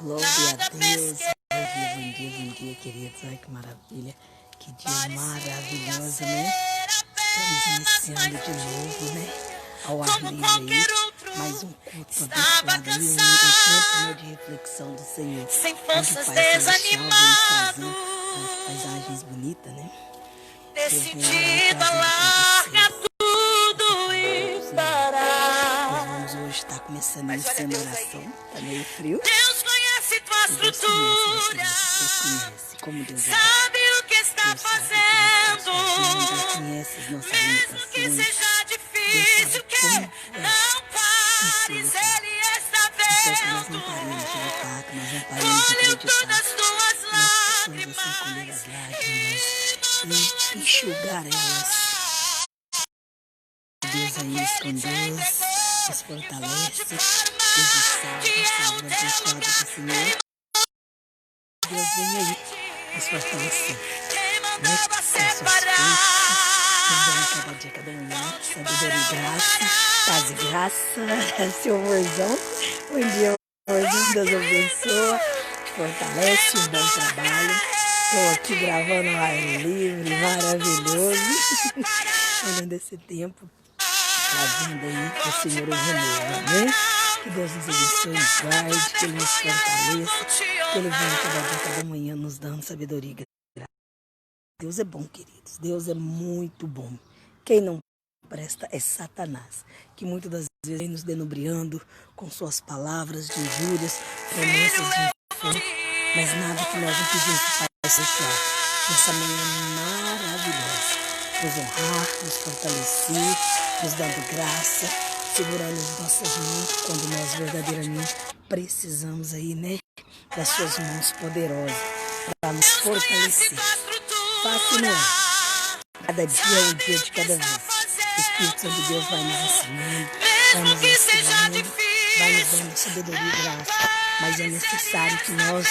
Glória a Deus. Bom dia, queridos. Ai, que maravilha. Que dia maravilhoso, né? Estamos iniciando de novo, né? Ao ar livre aí. Mais um culto abençoado aí. Um tempo, né, de reflexão do Senhor. Sem forças, desanimado. Paisagens bonitas, né? Decidida, larga tudo e parar. Nós vamos hoje estar começando a iniciar a oração. Tá meio frio. Deus conhece tua estrutura. Deus conhece como Deus é. Sabe o que está fazendo. Deus conhece as nossas Mesmo que limitações. seja difícil, que não pares, Ele está Então, que nós não vendo. paremos de lutar, que nós não paremos de Colheu acreditar. todas as tuas Nós precisamos assim colher lágrimas. as lágrimas e enxugar elas. Deus aí nos conduz, nos fortalece, Deus nos salva, abençoado do Senhor. Deus vem aí nos fortalecer, né? Com suas forças, nos dando cada dia, cada manhã, sabedoria e graça, paz e graça, seu amorzão. Bom dia, amorzão, Deus abençoa, fortalece, um bom trabalho. Estou aqui gravando ao ar livre, maravilhoso, olhando esse tempo, trazendo aí para o Senhor o renovo, amém? Que Deus nos abençoe e guarde, que Ele nos fortaleça, que Ele venha cada dia, cada manhã nos dando sabedoria e graça. Deus é bom, queridos, Deus é muito bom. Quem não presta é Satanás, que muitas das vezes vem nos denubriando com suas palavras de injúrias, promessas de inferno, mas nada que nós não pedimos para deixar nessa manhã maravilhosa, nos honrar, nos fortalecer, nos dando graça, segurando as nossas mãos quando nós verdadeiramente precisamos aí, né, das suas mãos poderosas para nos fortalecer. Fácil não é. Cada dia é um dia de cada vez. O Espírito Santo de Deus vai nos ensinando, vai nos ensinando, vai nos dando sabedoria e graça. Mas é necessário que nós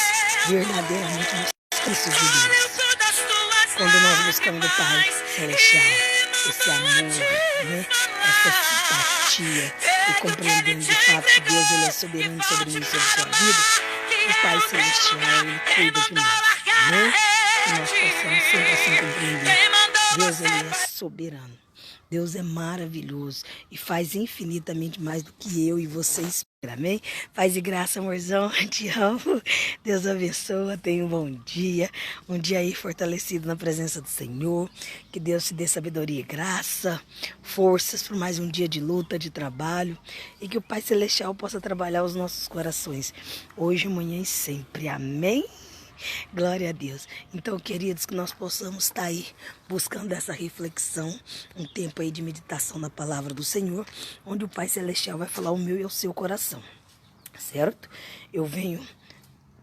verdadeiramente busquemos de Deus. Quando nós buscamos do Pai Celestial, esse amor, né? Essa simpatia e compreendendo de fato que Deus ele é soberano sobre mim e sobre a sua vida, o Pai Celestial ele cuida de nós, né? Que nós possamos sempre assim compreender. Deus ele é soberano. Deus é maravilhoso e faz infinitamente mais do que eu e você esperam, amém? Faz de graça, amorzão, te amo. Deus abençoa, tenha um bom dia aí fortalecido na presença do Senhor. Que Deus te dê sabedoria e graça, forças para mais um dia de luta, de trabalho e que o Pai Celestial possa trabalhar os nossos corações, hoje, amanhã e sempre, amém? Glória a Deus. Então, queridos, que nós possamos estar aí buscando essa reflexão, um tempo aí de meditação na palavra do Senhor, onde o Pai Celestial vai falar o meu e o seu coração, certo? Eu venho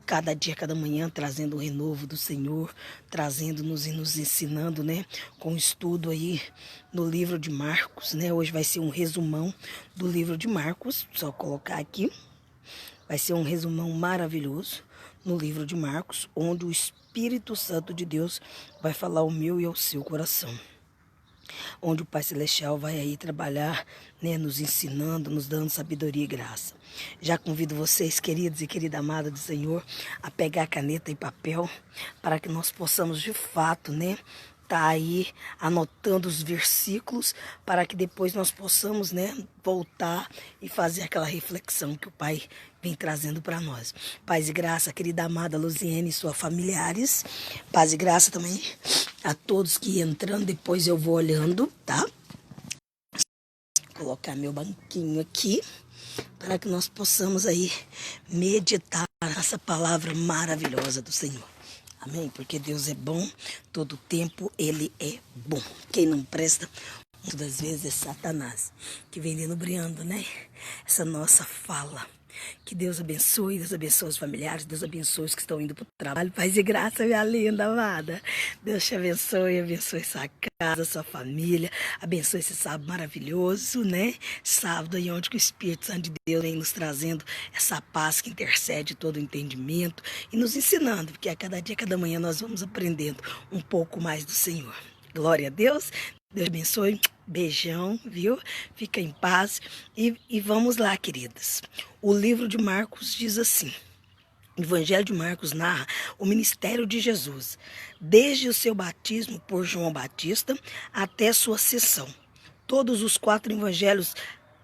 cada dia, cada manhã, trazendo o renovo do Senhor, trazendo-nos e nos ensinando, né, com estudo aí no livro de Marcos, né? Hoje vai ser um resumão do livro de Marcos, só colocar aqui. Vai ser um resumão maravilhoso no livro de Marcos, onde o Espírito Santo de Deus vai falar o meu e o seu coração. Onde o Pai Celestial vai aí trabalhar, né, nos ensinando, nos dando sabedoria e graça. Já convido vocês, queridos e querida amada do Senhor, a pegar caneta e papel para que nós possamos de fato, né, tá aí anotando os versículos para que depois nós possamos, né, voltar e fazer aquela reflexão que o Pai vem trazendo para nós. Paz e graça, querida amada Luziene e suas familiares. Paz e graça também a todos que entrando, depois eu vou olhando, tá? Vou colocar meu banquinho aqui para que nós possamos aí meditar nessa palavra maravilhosa do Senhor. Amém? Porque Deus é bom, todo tempo Ele é bom. Quem não presta, muitas das vezes é Satanás, que vem denubriando, né? Essa nossa fala. Que Deus abençoe os familiares, Deus abençoe os que estão indo para o trabalho. Paz e graça, minha linda amada. Deus te abençoe sua casa, sua família. Abençoe esse sábado maravilhoso, né? Sábado aí onde o Espírito Santo de Deus vem nos trazendo essa paz que intercede todo o entendimento e nos ensinando, porque a cada dia, cada manhã nós vamos aprendendo um pouco mais do Senhor. Glória a Deus. Deus abençoe. Beijão, viu? Fica em paz. E vamos lá, queridas. O livro de Marcos diz assim: Evangelho de Marcos narra o ministério de Jesus, desde o seu batismo por João Batista até sua ascensão. Todos os 4 evangelhos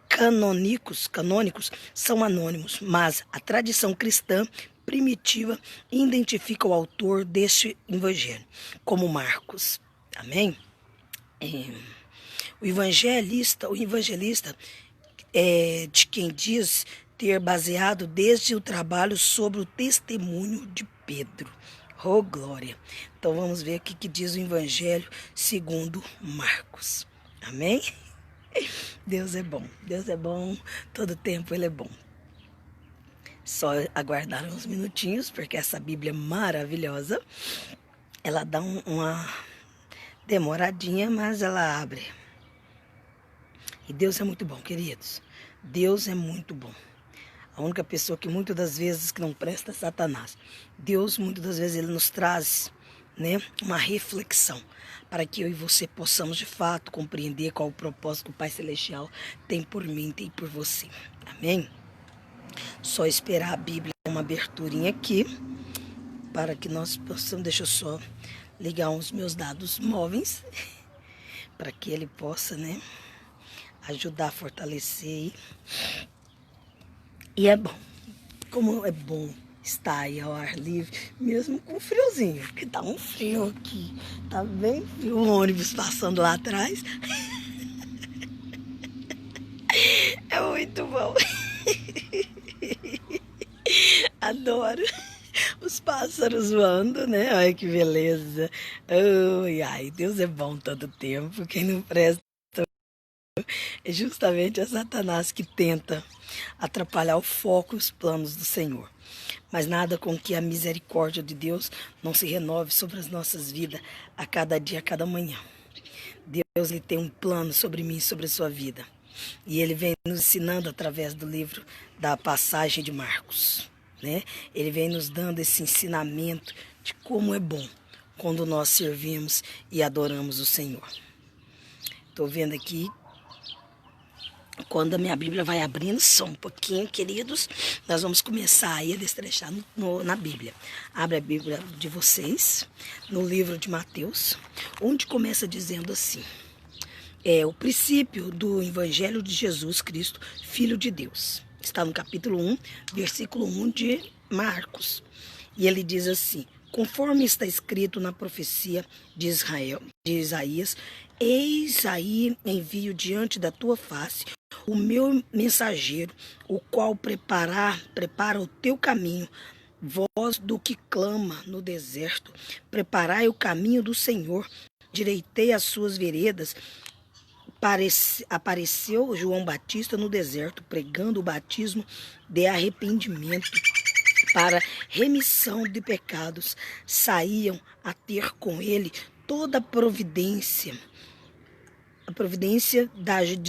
canônicos são anônimos, mas a tradição cristã primitiva identifica o autor deste evangelho como Marcos. Amém? O evangelista é de quem diz ter baseado desde o trabalho sobre o testemunho de Pedro. Oh, glória! Então vamos ver o que diz o Evangelho segundo Marcos. Amém? Deus é bom, todo tempo Ele é bom. Só aguardar uns minutinhos, porque essa Bíblia maravilhosa, ela dá uma demoradinha, mas ela abre. E Deus é muito bom, queridos. Deus é muito bom. A única pessoa que muitas das vezes que não presta é Satanás. Deus, muitas das vezes, Ele nos traz, né, uma reflexão para que eu e você possamos, de fato, compreender qual o propósito que o Pai Celestial tem por mim, tem por você. Amém? Só esperar a Bíblia, uma aberturinha aqui, para que nós possamos, deixa eu só ligar os meus dados móveis, para que Ele possa, né, ajudar a fortalecer. E é bom, como é bom estar aí ao ar livre, mesmo com friozinho, porque tá um frio aqui, tá bem frio, o ônibus passando lá atrás. É muito bom. Adoro os pássaros voando, né? Olha que beleza. Ai, Deus é bom todo tempo, quem não presta é justamente a Satanás que tenta atrapalhar o foco e os planos do Senhor. Mas nada com que a misericórdia de Deus não se renove sobre as nossas vidas a cada dia, a cada manhã. Deus, Ele tem um plano sobre mim e sobre a sua vida. E Ele vem nos ensinando através do livro da passagem de Marcos, né? Ele vem nos dando esse ensinamento de como é bom quando nós servimos e adoramos o Senhor. Estou vendo aqui. Quando a minha Bíblia vai abrindo, só um pouquinho, queridos, nós vamos começar aí a destrechar na Bíblia. Abre a Bíblia de vocês, no livro de Mateus, onde começa dizendo assim, o princípio do Evangelho de Jesus Cristo, Filho de Deus. Está no capítulo 1, versículo 1 de Marcos. E ele diz assim, conforme está escrito na profecia de Isaías, eis aí envio diante da tua face o meu mensageiro, o qual prepara o teu caminho. Voz do que clama no deserto, preparai o caminho do Senhor, direitei as suas veredas. Apareceu João Batista no deserto, pregando o batismo de arrependimento para remissão de pecados. Saíam a ter com ele toda a providência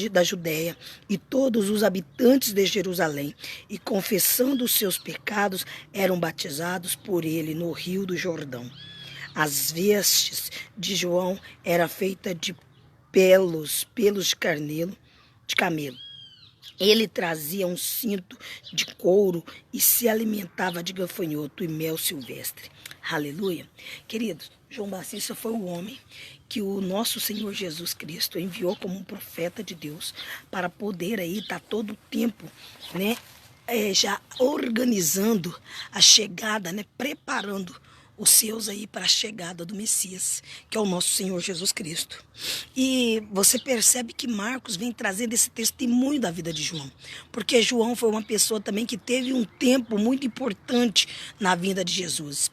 da Judéia e todos os habitantes de Jerusalém, e confessando os seus pecados, eram batizados por ele no rio do Jordão. As vestes de João eram feitas de pelos de camelo. Ele trazia um cinto de couro e se alimentava de gafanhoto e mel silvestre. Aleluia. Queridos, João Batista foi o homem que o nosso Senhor Jesus Cristo enviou como um profeta de Deus para poder aí estar todo o tempo, né, já organizando a chegada, né, preparando os seus aí para a chegada do Messias, que é o nosso Senhor Jesus Cristo. E você percebe que Marcos vem trazendo esse testemunho da vida de João, porque João foi uma pessoa também que teve um tempo muito importante na vinda de Jesus.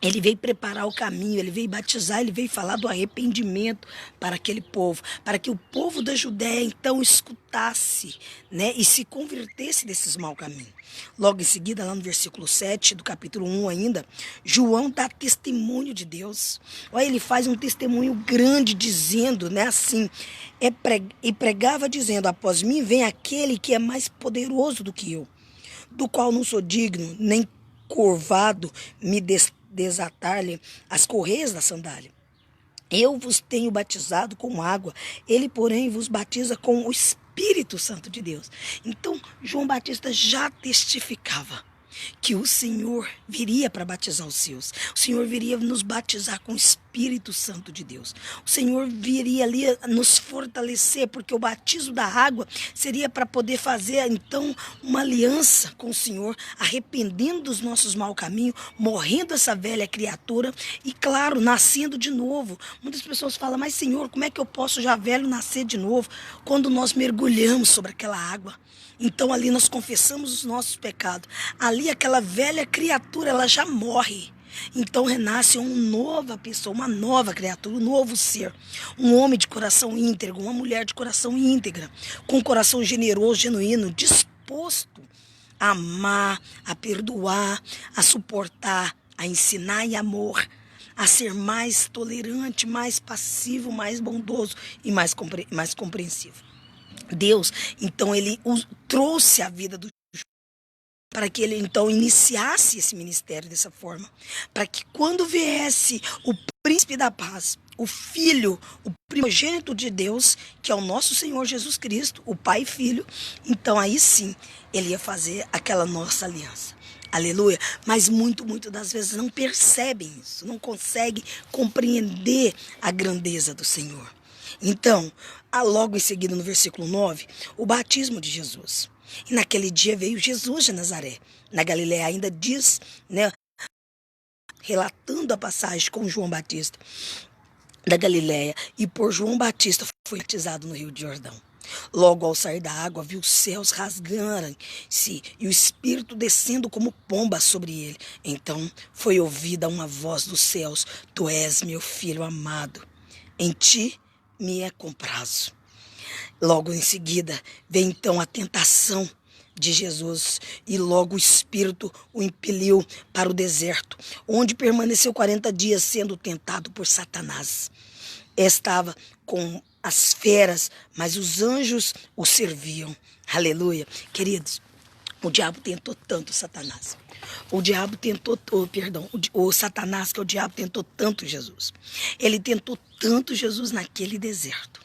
Ele veio preparar o caminho, ele veio batizar, ele veio falar do arrependimento para aquele povo, para que o povo da Judéia então escutasse, né, e se convertesse desses maus caminhos. Logo em seguida, lá no versículo 7 do capítulo 1 ainda, João dá testemunho de Deus. Olha, ele faz um testemunho grande dizendo, né, assim, e pregava dizendo, após mim vem aquele que é mais poderoso do que eu, do qual não sou digno, nem curvado me desatar-lhe as correias da sandália. Eu vos tenho batizado com água, ele, porém, vos batiza com o Espírito Santo de Deus. Então, João Batista já testificava que o Senhor viria para batizar os seus. O Senhor viria nos batizar com o Espírito Santo de Deus. O Senhor viria ali nos fortalecer, porque o batismo da água seria para poder fazer, então, uma aliança com o Senhor, arrependendo dos nossos maus caminhos, morrendo essa velha criatura e, claro, nascendo de novo. Muitas pessoas falam, mas Senhor, como é que eu posso já velho nascer de novo? Quando nós mergulhamos sobre aquela água. Então ali nós confessamos os nossos pecados. Ali aquela velha criatura, ela já morre. Então renasce uma nova pessoa, uma nova criatura, um novo ser. Um homem de coração íntegro, uma mulher de coração íntegra, com um coração generoso, genuíno, disposto a amar, a perdoar, a suportar, a ensinar em amor, a ser mais tolerante, mais passivo, mais bondoso e mais compreensivo. Deus, então, ele trouxe a vida do para que ele, então, iniciasse esse ministério dessa forma. Para que quando viesse o príncipe da paz, o filho, o primogênito de Deus, que é o nosso Senhor Jesus Cristo, o Pai e Filho, então aí sim, ele ia fazer aquela nossa aliança. Aleluia. Mas muito das vezes não percebem isso, não conseguem compreender a grandeza do Senhor. Então, logo em seguida, no versículo 9, o batismo de Jesus. E naquele dia veio Jesus de Nazaré. Na Galiléia ainda diz, né, relatando a passagem com João Batista da Galiléia, e por João Batista foi batizado no Rio de Jordão. Logo ao sair da água, viu os céus rasgarem-se e o Espírito descendo como pomba sobre ele. Então foi ouvida uma voz dos céus: Tu és meu filho amado, em ti me é comprazo. Logo em seguida, vem então a tentação de Jesus e logo o Espírito o impeliu para o deserto, onde permaneceu 40 dias sendo tentado por Satanás. Estava com as feras, mas os anjos o serviam. Aleluia. Queridos, o diabo tentou tanto Satanás. O Satanás, que é o diabo, tentou tanto Jesus. Ele tentou tanto Jesus naquele deserto,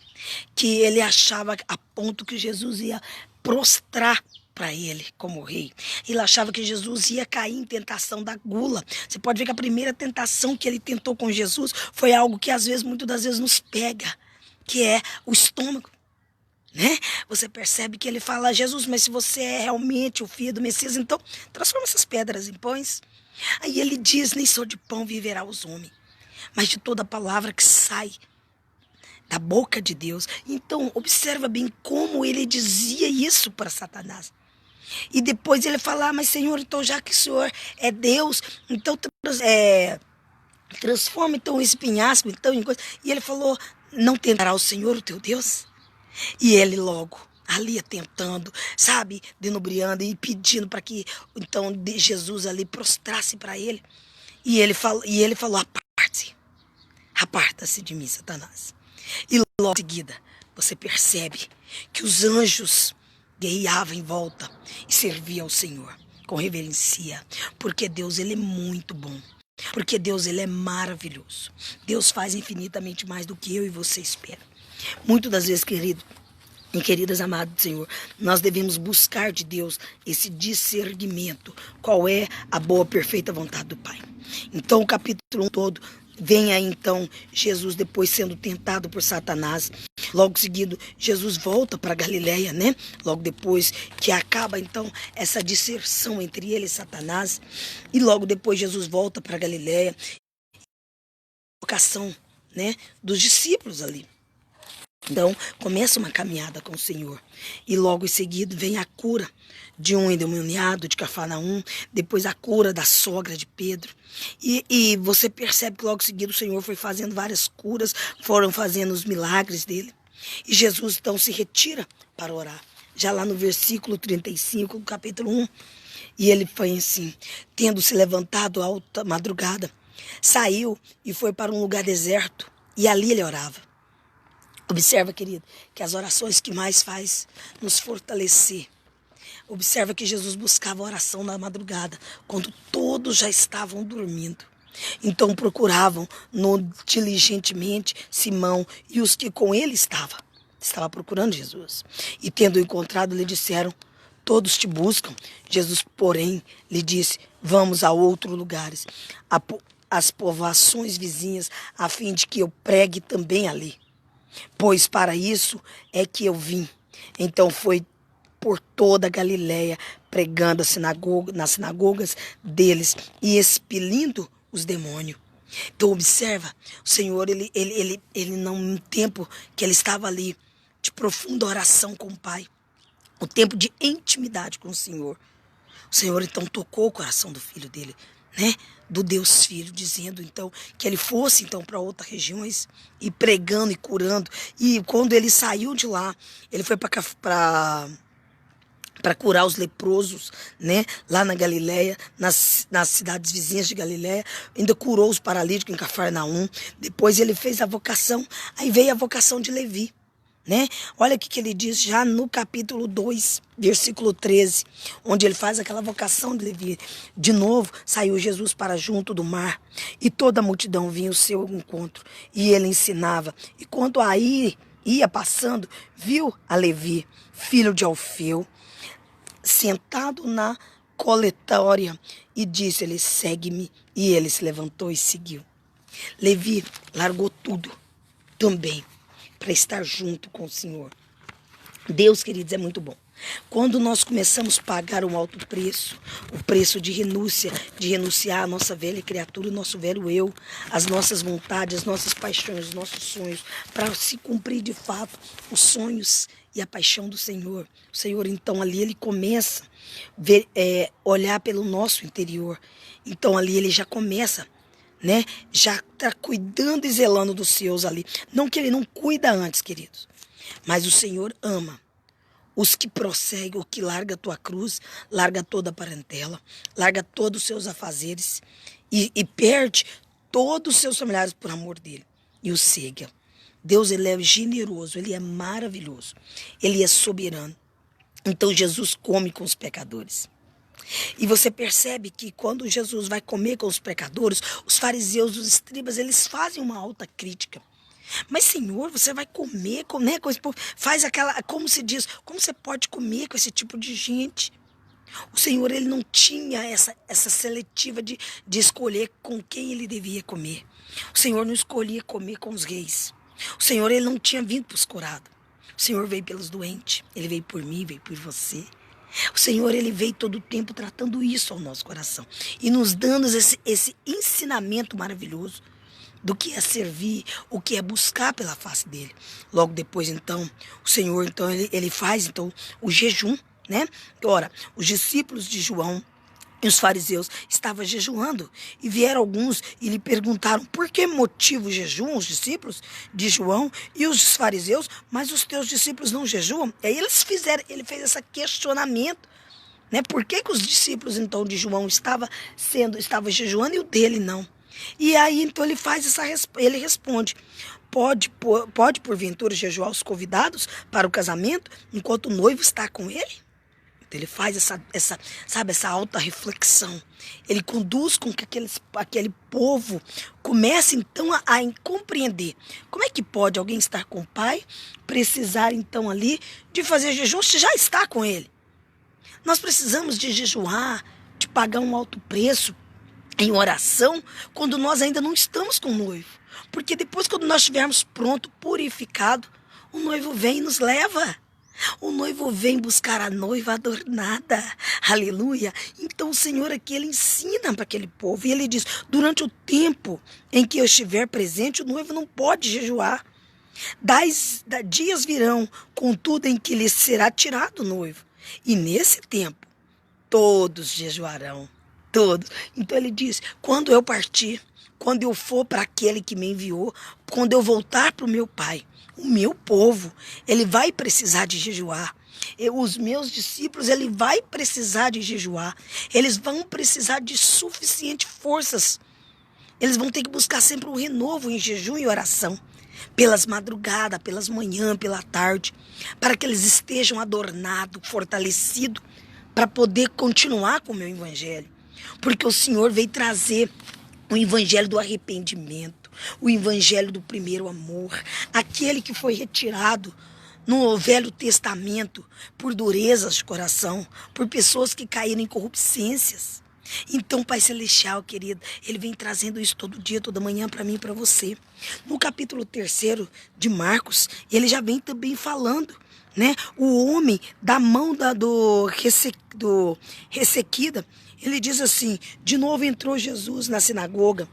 que ele achava a ponto que Jesus ia prostrar para ele como rei. Ele achava que Jesus ia cair em tentação da gula. Você pode ver que a primeira tentação que ele tentou com Jesus foi algo que às vezes, muitas das vezes nos pega, que é o estômago. Né? Você percebe que ele fala: Jesus, mas se você é realmente o filho do Messias, então transforma essas pedras em pães. Aí ele diz: nem só de pão viverá os homens, mas de toda palavra que sai da boca de Deus. Então observa bem como ele dizia isso para Satanás. E depois ele fala: mas Senhor, então já que o Senhor é Deus, então transforma então esse penhasco então, em coisa. E ele falou: não tentará o Senhor o teu Deus? E ele logo ali tentando, sabe, denubriando e pedindo para que então Jesus ali prostrasse para ele. E ele falou: aparta-se de mim, Satanás. E logo em seguida você percebe que os anjos guerreavam em volta e serviam ao Senhor com reverência, porque Deus, ele é muito bom. Porque Deus, ele é maravilhoso. Deus faz infinitamente mais do que eu e você espera. Muitas das vezes, querido e queridas amadas do Senhor, nós devemos buscar de Deus esse discernimento. Qual é a boa, perfeita vontade do Pai. Então, o capítulo 1 todo, vem aí então Jesus depois sendo tentado por Satanás. Logo seguido, Jesus volta para Galiléia, né? Logo depois que acaba então essa disserção entre ele e Satanás. E logo depois Jesus volta para Galiléia. Vocação, né, dos discípulos ali. Então, começa uma caminhada com o Senhor. E logo em seguida vem a cura de um endemoniado de Cafarnaum, depois a cura da sogra de Pedro. E você percebe que logo em seguida o Senhor foi fazendo várias curas, foram fazendo os milagres dele. E Jesus então se retira para orar. Já lá no versículo 35 do capítulo 1. E ele foi assim: tendo se levantado à alta madrugada, saiu e foi para um lugar deserto. E ali ele orava. Observa, querido, que as orações que mais faz nos fortalecer. Observa que Jesus buscava a oração na madrugada, quando todos já estavam dormindo. Então procuravam diligentemente Simão e os que com ele estavam procurando Jesus. E tendo encontrado, lhe disseram: todos te buscam. Jesus, porém, lhe disse: vamos a outros lugares, as povoações vizinhas, a fim de que eu pregue também ali. Pois para isso é que eu vim. Então foi por toda a Galiléia, pregando nas sinagogas deles e expelindo os demônios. Então observa, o Senhor, ele não, no tempo que ele estava ali, de profunda oração com o Pai, o tempo de intimidade com o Senhor então tocou o coração do filho dele, né? Do Deus Filho, dizendo então que ele fosse então para outras regiões e pregando e curando. E quando ele saiu de lá, ele foi para curar os leprosos, né? Lá na Galiléia, nas cidades vizinhas de Galiléia, ainda curou os paralíticos em Cafarnaum. Depois ele fez a vocação, aí veio a vocação de Levi, né? Olha o que ele diz já no capítulo 2, versículo 13, onde ele faz aquela vocação de Levi. De novo, saiu Jesus para junto do mar, e toda a multidão vinha ao seu encontro, e ele ensinava. E quando aí ia passando, viu a Levi, filho de Alfeu, sentado na coletória, e disse-lhe: segue-me. E ele se levantou e seguiu. Levi largou tudo também para estar junto com o Senhor. Deus, queridos, é muito bom. Quando nós começamos a pagar um alto preço, o preço de renúncia, de renunciar à nossa velha criatura, o nosso velho eu, as nossas vontades, as nossas paixões, os nossos sonhos, para se cumprir de fato os sonhos e a paixão do Senhor. O Senhor, então, ali ele começa a olhar pelo nosso interior. Então, ali ele já começa, né? Já está cuidando e zelando dos seus ali. Não que ele não cuida antes, queridos, mas o Senhor ama os que prosseguem, o que larga a tua cruz, larga toda a parentela, larga todos os seus afazeres e perde todos os seus familiares por amor dele e o siga. Deus, ele é generoso, ele é maravilhoso, ele é soberano. Então Jesus come com os pecadores. E você percebe que quando Jesus vai comer com os pecadores, os fariseus, os escribas, eles fazem uma alta crítica. Mas, Senhor, você vai comer, né, com esse povo? Faz aquela, como se diz, como você pode comer com esse tipo de gente? O Senhor, ele não tinha essa seletiva de escolher com quem ele devia comer. O Senhor não escolhia comer com os reis. O Senhor, ele não tinha vindo para os curados. O Senhor veio pelos doentes. Ele veio por mim, veio por você. O Senhor, ele veio todo o tempo tratando isso ao nosso coração e nos dando esse ensinamento maravilhoso do que é servir, o que é buscar pela face dele. Logo depois, então, o Senhor, então, ele faz então o jejum, né? Ora, os discípulos de João e os fariseus estavam jejuando e vieram alguns e lhe perguntaram: por que motivo jejuam os discípulos de João e os fariseus, mas os teus discípulos não jejuam? E aí ele fez esse questionamento, né? Por que os discípulos então de João estavam jejuando e o dele não? E aí então ele responde: pode porventura jejuar os convidados para o casamento enquanto o noivo está com ele? Ele faz essa alta reflexão. Ele conduz com que aquele povo comece então a compreender. Como é que pode alguém estar com o Pai, precisar então ali de fazer jejum se já está com ele? Nós precisamos de jejuar, de pagar um alto preço em oração quando nós ainda não estamos com o noivo. Porque depois, quando nós estivermos pronto, purificado, o noivo vem e nos leva. O noivo vem buscar a noiva adornada. Aleluia. Então o Senhor aqui, ele ensina para aquele povo. E ele diz: durante o tempo em que eu estiver presente, o noivo não pode jejuar. Dias virão, contudo, em que lhe será tirado o noivo. E nesse tempo, todos jejuarão. Todos. Então ele diz: quando eu partir, quando eu for para aquele que me enviou, quando eu voltar para o meu Pai, o meu povo, ele vai precisar de jejuar. Os meus discípulos, ele vai precisar de jejuar. Eles vão precisar de suficientes forças. Eles vão ter que buscar sempre um renovo em jejum e oração. Pelas madrugadas, pelas manhãs, pela tarde. Para que eles estejam adornados, fortalecidos, para poder continuar com o meu evangelho. Porque o Senhor veio trazer o evangelho do arrependimento, o evangelho do primeiro amor, aquele que foi retirado no Velho Testamento por durezas de coração, por pessoas que caíram em corrupçências. Então, Pai Celestial, querido, Ele vem trazendo isso todo dia, toda manhã para mim e para você. No capítulo 3º de Marcos, Ele já vem também falando, né? O homem da mão do ressequida, ele diz assim, de novo entrou Jesus na sinagoga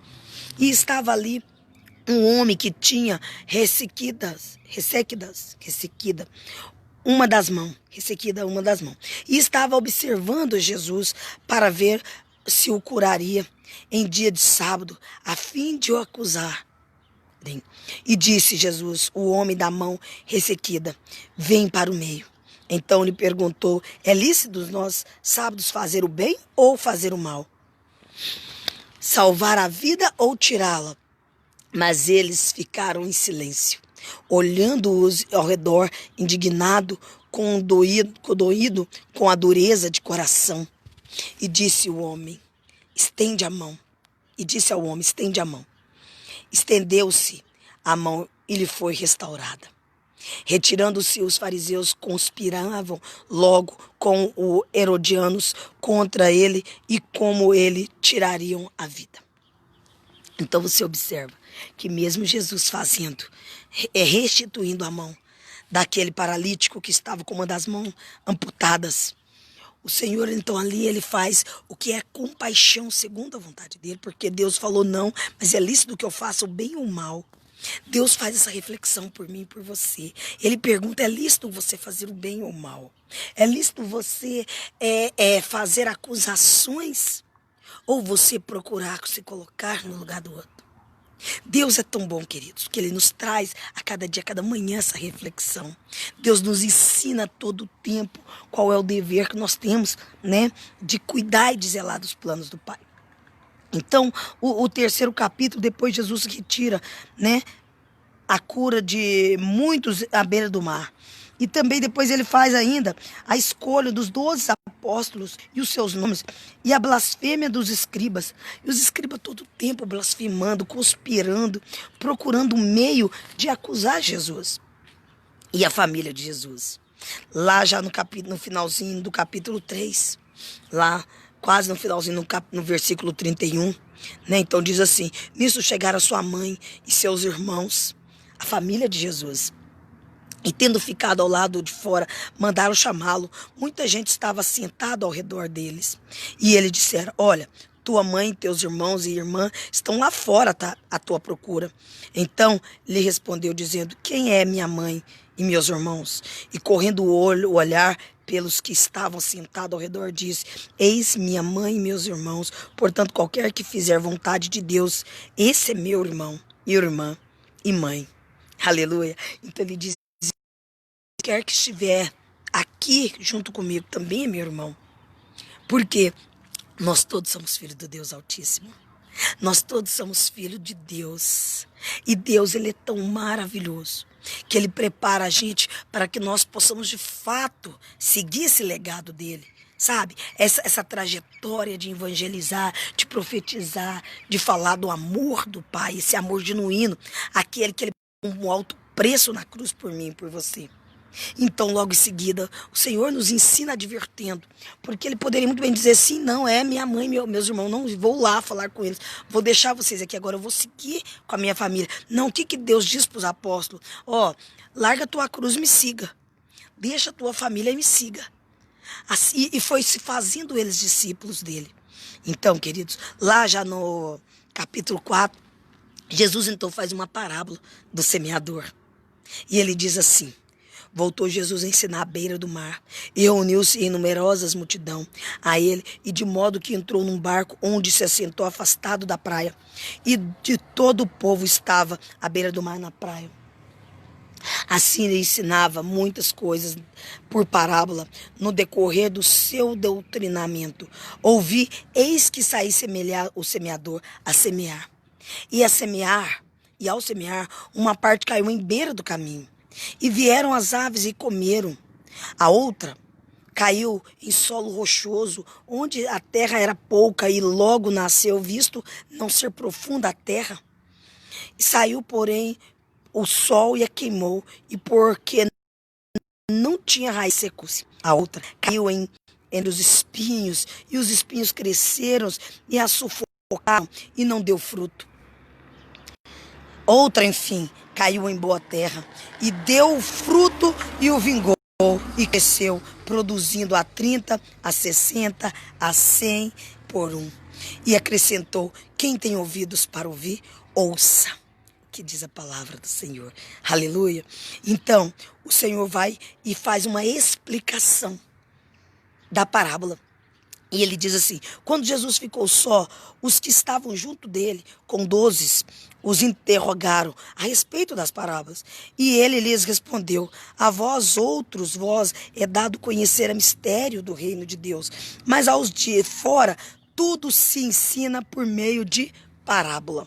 e estava ali um homem que tinha ressequida, uma das mãos, ressequida uma das mãos. E estava observando Jesus para ver se o curaria em dia de sábado, a fim de o acusar. E disse Jesus, o homem da mão ressequida, vem para o meio. Então lhe perguntou, é lícito nós sábados fazer o bem ou fazer o mal? Salvar a vida ou tirá-la? Mas eles ficaram em silêncio, olhando-os ao redor, indignado, condoído com a dureza de coração. E disse o homem, estende a mão. E disse ao homem, estende a mão. Estendeu-se a mão e lhe foi restaurada. Retirando-se, os fariseus conspiravam logo com os herodianos contra ele e como ele tirariam a vida. Então você observa que mesmo Jesus fazendo, restituindo a mão daquele paralítico que estava com uma das mãos amputadas, o Senhor então ali ele faz o que é compaixão segundo a vontade dele, porque Deus falou não, mas é lícito que eu faça o bem ou o mal. Deus faz essa reflexão por mim e por você. Ele pergunta, é lícito você fazer o bem ou o mal? É lícito você fazer acusações? Ou você procurar se colocar no lugar do outro? Deus é tão bom, queridos, que Ele nos traz a cada dia, a cada manhã essa reflexão. Deus nos ensina todo o tempo qual é o dever que nós temos, né, de cuidar e de zelar dos planos do Pai. Então, o 3º capítulo, depois Jesus retira, né, a cura de muitos à beira do mar. E também depois ele faz ainda a escolha dos 12 apóstolos e os seus nomes. E a blasfêmia dos escribas. E os escribas todo o tempo blasfemando, conspirando, procurando um meio de acusar Jesus. E a família de Jesus. Lá já no finalzinho do capítulo 3. Lá quase no finalzinho, no versículo 31. Né? Então diz assim, nisso chegaram sua mãe e seus irmãos, a família de Jesus. E tendo ficado ao lado de fora, mandaram chamá-lo. Muita gente estava sentada ao redor deles. E eles disseram, olha, tua mãe, teus irmãos e irmã estão lá fora tá, à tua procura. Então lhe respondeu dizendo, quem é minha mãe e meus irmãos? E correndo o olhar pelos que estavam sentados ao redor, disse, eis minha mãe e meus irmãos. Portanto, qualquer que fizer vontade de Deus, esse é meu irmão, irmã e mãe. Aleluia. Então ele diz, quer que estiver aqui junto comigo também é meu irmão. Porque nós todos somos filhos do Deus Altíssimo. Nós todos somos filhos de Deus. E Deus, Ele é tão maravilhoso que Ele prepara a gente para que nós possamos de fato seguir esse legado dele. Sabe? Essa trajetória de evangelizar, de profetizar, de falar do amor do Pai, esse amor genuíno, aquele que Ele pagou um alto preço na cruz por mim e por você. Então, logo em seguida, o Senhor nos ensina advertendo, porque Ele poderia muito bem dizer, sim, não, é minha mãe, meus irmãos, não vou lá falar com eles, vou deixar vocês aqui agora, eu vou seguir com a minha família. Não, o que Deus diz para os apóstolos? Larga a tua cruz e me siga, deixa a tua família e me siga. Assim, e foi se fazendo eles discípulos dele. Então, queridos, lá já no capítulo 4, Jesus então faz uma parábola do semeador, e ele diz assim, voltou Jesus a ensinar à beira do mar, e reuniu-se em numerosas multidão a ele, e de modo que entrou num barco onde se assentou afastado da praia, e de todo o povo estava à beira do mar na praia. Assim ele ensinava muitas coisas por parábola no decorrer do seu doutrinamento. Ouvi, eis que saí o semeador a semear. E ao semear, uma parte caiu em beira do caminho. E vieram as aves e comeram. A outra caiu em solo rochoso, onde a terra era pouca e logo nasceu, visto não ser profunda a terra. E saiu, porém, o sol e a queimou, e porque não tinha raiz, secou-se. A outra caiu entre os espinhos, e os espinhos cresceram e a sufocaram e não deu fruto. Outra, enfim, caiu em boa terra e deu fruto e o vingou e cresceu, produzindo a 30, a 60, a 100 por um. E acrescentou: quem tem ouvidos para ouvir, ouça o que diz a palavra do Senhor. Aleluia. Então, o Senhor vai e faz uma explicação da parábola. E ele diz assim: quando Jesus ficou só, os que estavam junto dele, com 12, os interrogaram a respeito das parábolas. E ele lhes respondeu: a vós outros, vós é dado conhecer o mistério do reino de Deus. Mas aos de fora, tudo se ensina por meio de parábola.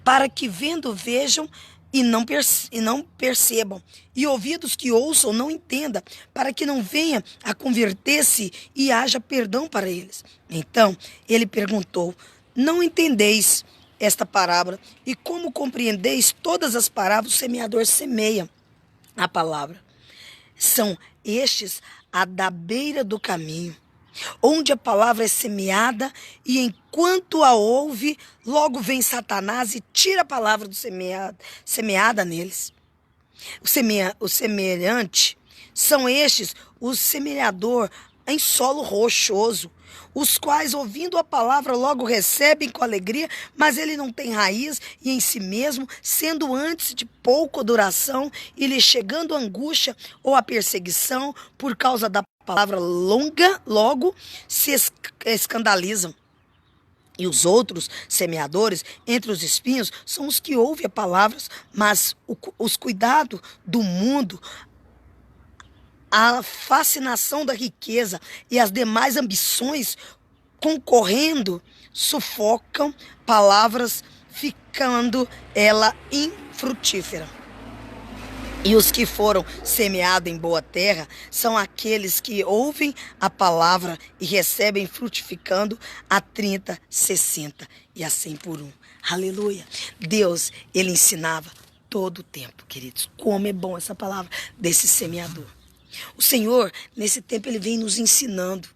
Para que vendo vejam e não percebam, e ouvidos que ouçam não entendam, para que não venha a converter-se e haja perdão para eles. Então ele perguntou: não entendeis esta parábola? E como compreendeis todas as parábolas? O semeador semeia a palavra. São estes a da beira do caminho, onde a palavra é semeada, e enquanto a ouve, logo vem Satanás e tira a palavra do semeada neles. O semelhante são estes, o semeador em solo rochoso, os quais, ouvindo a palavra, logo recebem com alegria, mas ele não tem raiz e em si mesmo, sendo antes de pouca duração, e lhe chegando a angústia ou a perseguição por causa da palavra logo se escandalizam. E os outros semeadores entre os espinhos são os que ouvem a palavra, mas os cuidados do mundo, a fascinação da riqueza e as demais ambições concorrendo sufocam palavras, ficando ela infrutífera. E os que foram semeados em boa terra são aqueles que ouvem a palavra e recebem frutificando a 30, 60 e a 100 por um. Aleluia. Deus, ele ensinava todo o tempo, queridos. Como é bom essa palavra desse semeador. O Senhor, nesse tempo, ele vem nos ensinando.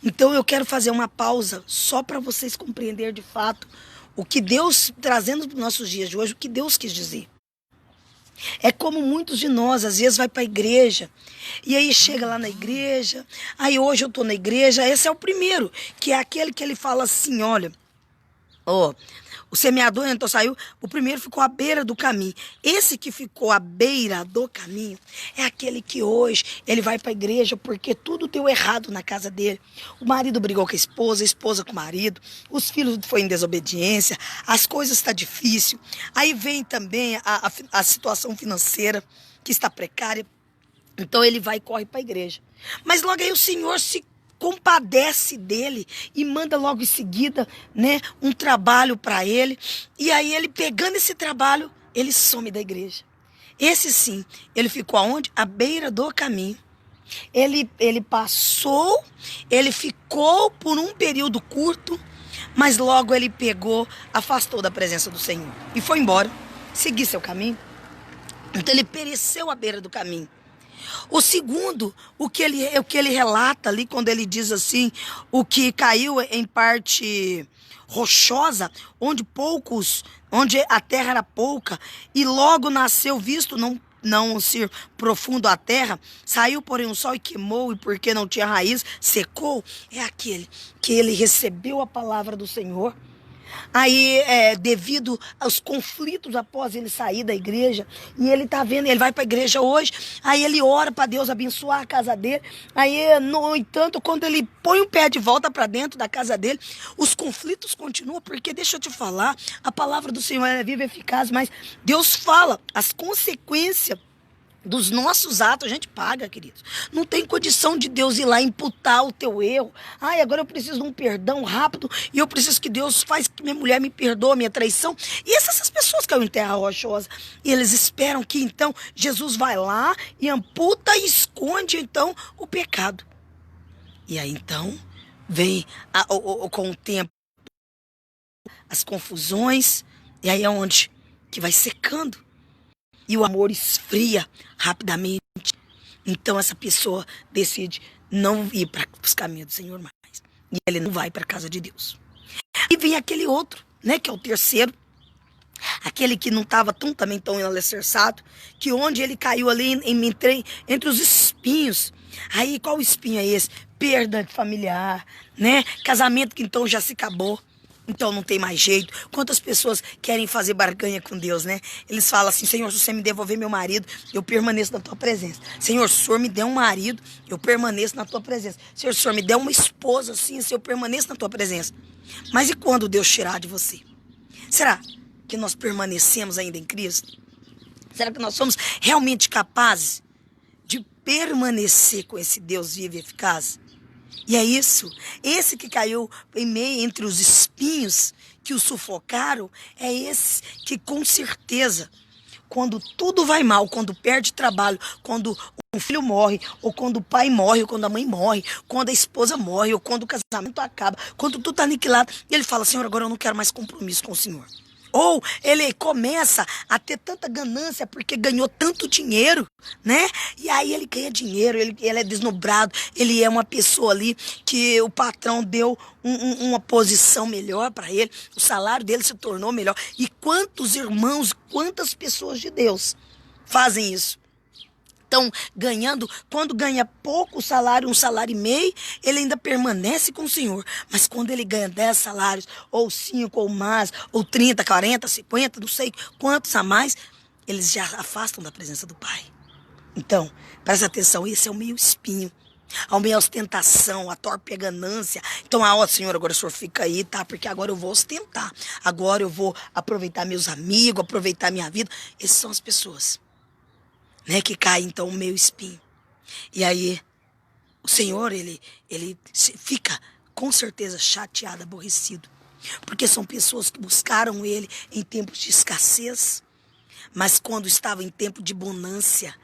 Então eu quero fazer uma pausa só para vocês compreenderem de fato o que Deus, trazendo para os nossos dias de hoje, o que Deus quis dizer. É como muitos de nós, às vezes vai para a igreja, e aí chega lá na igreja, aí hoje eu estou na igreja, esse é o primeiro, que é aquele que ele fala assim, olha, o semeador então saiu, o primeiro ficou à beira do caminho. Esse que ficou à beira do caminho é aquele que hoje ele vai para a igreja porque tudo deu errado na casa dele. O marido brigou com a esposa com o marido, os filhos foi em desobediência, as coisas estão difíceis. Aí vem também a situação financeira que está precária. Então ele vai e corre para a igreja. Mas logo aí o Senhor se compadece dele e manda logo em seguida, né, um trabalho para ele. E aí ele, pegando esse trabalho, ele some da igreja. Esse sim, ele ficou aonde? À beira do caminho. Ele passou, ele ficou por um período curto, mas logo ele pegou, afastou da presença do Senhor e foi embora, seguir seu caminho. Então ele pereceu à beira do caminho. O segundo, o que ele relata ali, quando ele diz assim, o que caiu em parte rochosa, onde a terra era pouca, e logo nasceu, visto não ser profundo a terra, saiu porém um sol e queimou, e porque não tinha raiz, secou. É aquele que ele recebeu a palavra do Senhor. Aí, devido aos conflitos após ele sair da igreja, e ele tá vendo, ele vai para a igreja hoje, aí ele ora para Deus abençoar a casa dele. Aí, no entanto, quando ele põe o pé de volta para dentro da casa dele, os conflitos continuam, porque deixa eu te falar, a palavra do Senhor é viva e eficaz, mas Deus fala as consequências dos nossos atos, a gente paga, queridos. Não tem condição de Deus ir lá imputar o teu erro. Ai, agora eu preciso de um perdão rápido e eu preciso que Deus faça que minha mulher me perdoe, minha traição. E essas pessoas caem em terra rochosa. E eles esperam que então Jesus vai lá e amputa e esconde então o pecado. E aí então vem com o tempo as confusões, e aí é onde que vai secando. e o amor esfria rapidamente. Então essa pessoa decide não ir para os caminhos do Senhor mais. E ele não vai para a casa de Deus. E vem aquele outro, né, que é o terceiro. Aquele que não estava também tão alicerçado, que onde ele caiu ali entre os espinhos. Aí qual espinho é esse? Perda familiar, né? Casamento que então já se acabou. Então não tem mais jeito. Quantas pessoas querem fazer barganha com Deus, né? Eles falam assim: Senhor, se você me devolver meu marido, eu permaneço na tua presença. Senhor, se o Senhor me der um marido, eu permaneço na tua presença. Senhor, se o Senhor me der uma esposa assim, eu permaneço na tua presença. Mas e quando Deus tirar de você? Será que nós permanecemos ainda em Cristo? Será que nós somos realmente capazes de permanecer com esse Deus vivo e eficaz? E é isso, esse que caiu em meio entre os espinhos que o sufocaram, é esse que com certeza, quando tudo vai mal, quando perde trabalho, quando um filho morre, ou quando o pai morre, ou quando a mãe morre, quando a esposa morre, ou quando o casamento acaba, quando tudo está aniquilado, ele fala: Senhor, agora eu não quero mais compromisso com o Senhor. Ou ele começa a ter tanta ganância porque ganhou tanto dinheiro, né? E aí ele ganha dinheiro, ele é desnobrado, ele é uma pessoa ali que o patrão deu uma posição melhor para ele, o salário dele se tornou melhor. E quantos irmãos, quantas pessoas de Deus fazem isso? Estão ganhando, quando ganha pouco salário, 1,5 salário, ele ainda permanece com o Senhor. Mas quando ele ganha 10 salários, ou 5, ou mais, ou 30, 40, 50, não sei quantos a mais, eles já afastam da presença do Pai. Então, presta atenção, esse é o meio espinho. A meia ostentação, a torpe ganância. Então, Senhor, agora o Senhor fica aí, tá? Porque agora eu vou ostentar. Agora eu vou aproveitar meus amigos, aproveitar minha vida. Essas são as pessoas, né, que cai então o meio espinho. E aí o Senhor, ele fica com certeza chateado, aborrecido, porque são pessoas que buscaram ele em tempos de escassez, mas quando estava em tempo de bonância,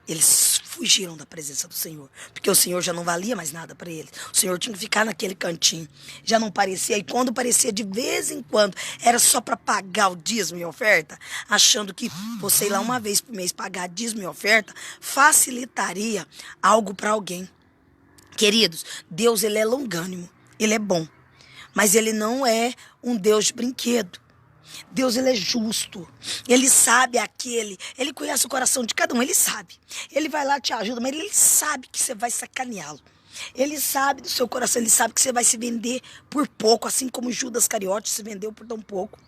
eles fugiram da presença do Senhor, porque o Senhor já não valia mais nada para eles. O Senhor tinha que ficar naquele cantinho, já não parecia, e quando parecia de vez em quando, era só para pagar o dízimo e oferta, achando que você ir lá uma vez por mês pagar dízimo e oferta facilitaria algo para alguém. Queridos, Deus, ele é longânimo, ele é bom, mas ele não é um Deus de brinquedo. Deus, ele é justo, ele sabe ele conhece o coração de cada um, ele sabe. Ele vai lá, te ajuda, mas ele sabe que você vai sacaneá-lo. Ele sabe do seu coração, ele sabe que você vai se vender por pouco, assim como Judas Iscariote se vendeu por tão pouco.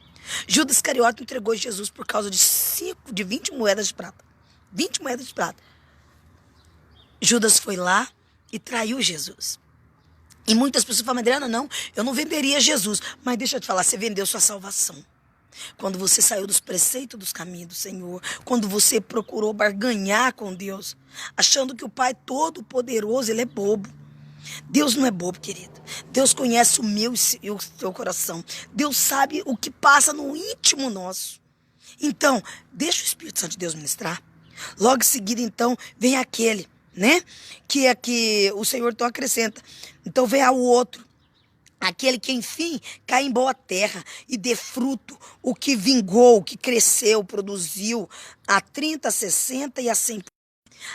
Judas Iscariote entregou Jesus por causa de 20 moedas de prata. 20 moedas de prata. Judas foi lá e traiu Jesus. E muitas pessoas falam: Adriana, não, eu não venderia Jesus. Mas deixa eu te falar, você vendeu sua salvação. Quando você saiu dos preceitos dos caminhos do Senhor, quando você procurou barganhar com Deus, achando que o Pai Todo-Poderoso, ele é bobo. Deus não é bobo, querido. Deus conhece o meu e o seu coração. Deus sabe o que passa no íntimo nosso. Então, deixa o Espírito Santo de Deus ministrar. Logo em seguida, então, vem aquele, né? Que é que o Senhor então acrescenta. Então vem o outro. Aquele que, enfim, cai em boa terra e dê fruto, o que vingou, o que cresceu, produziu a 30, a 60 e a 100.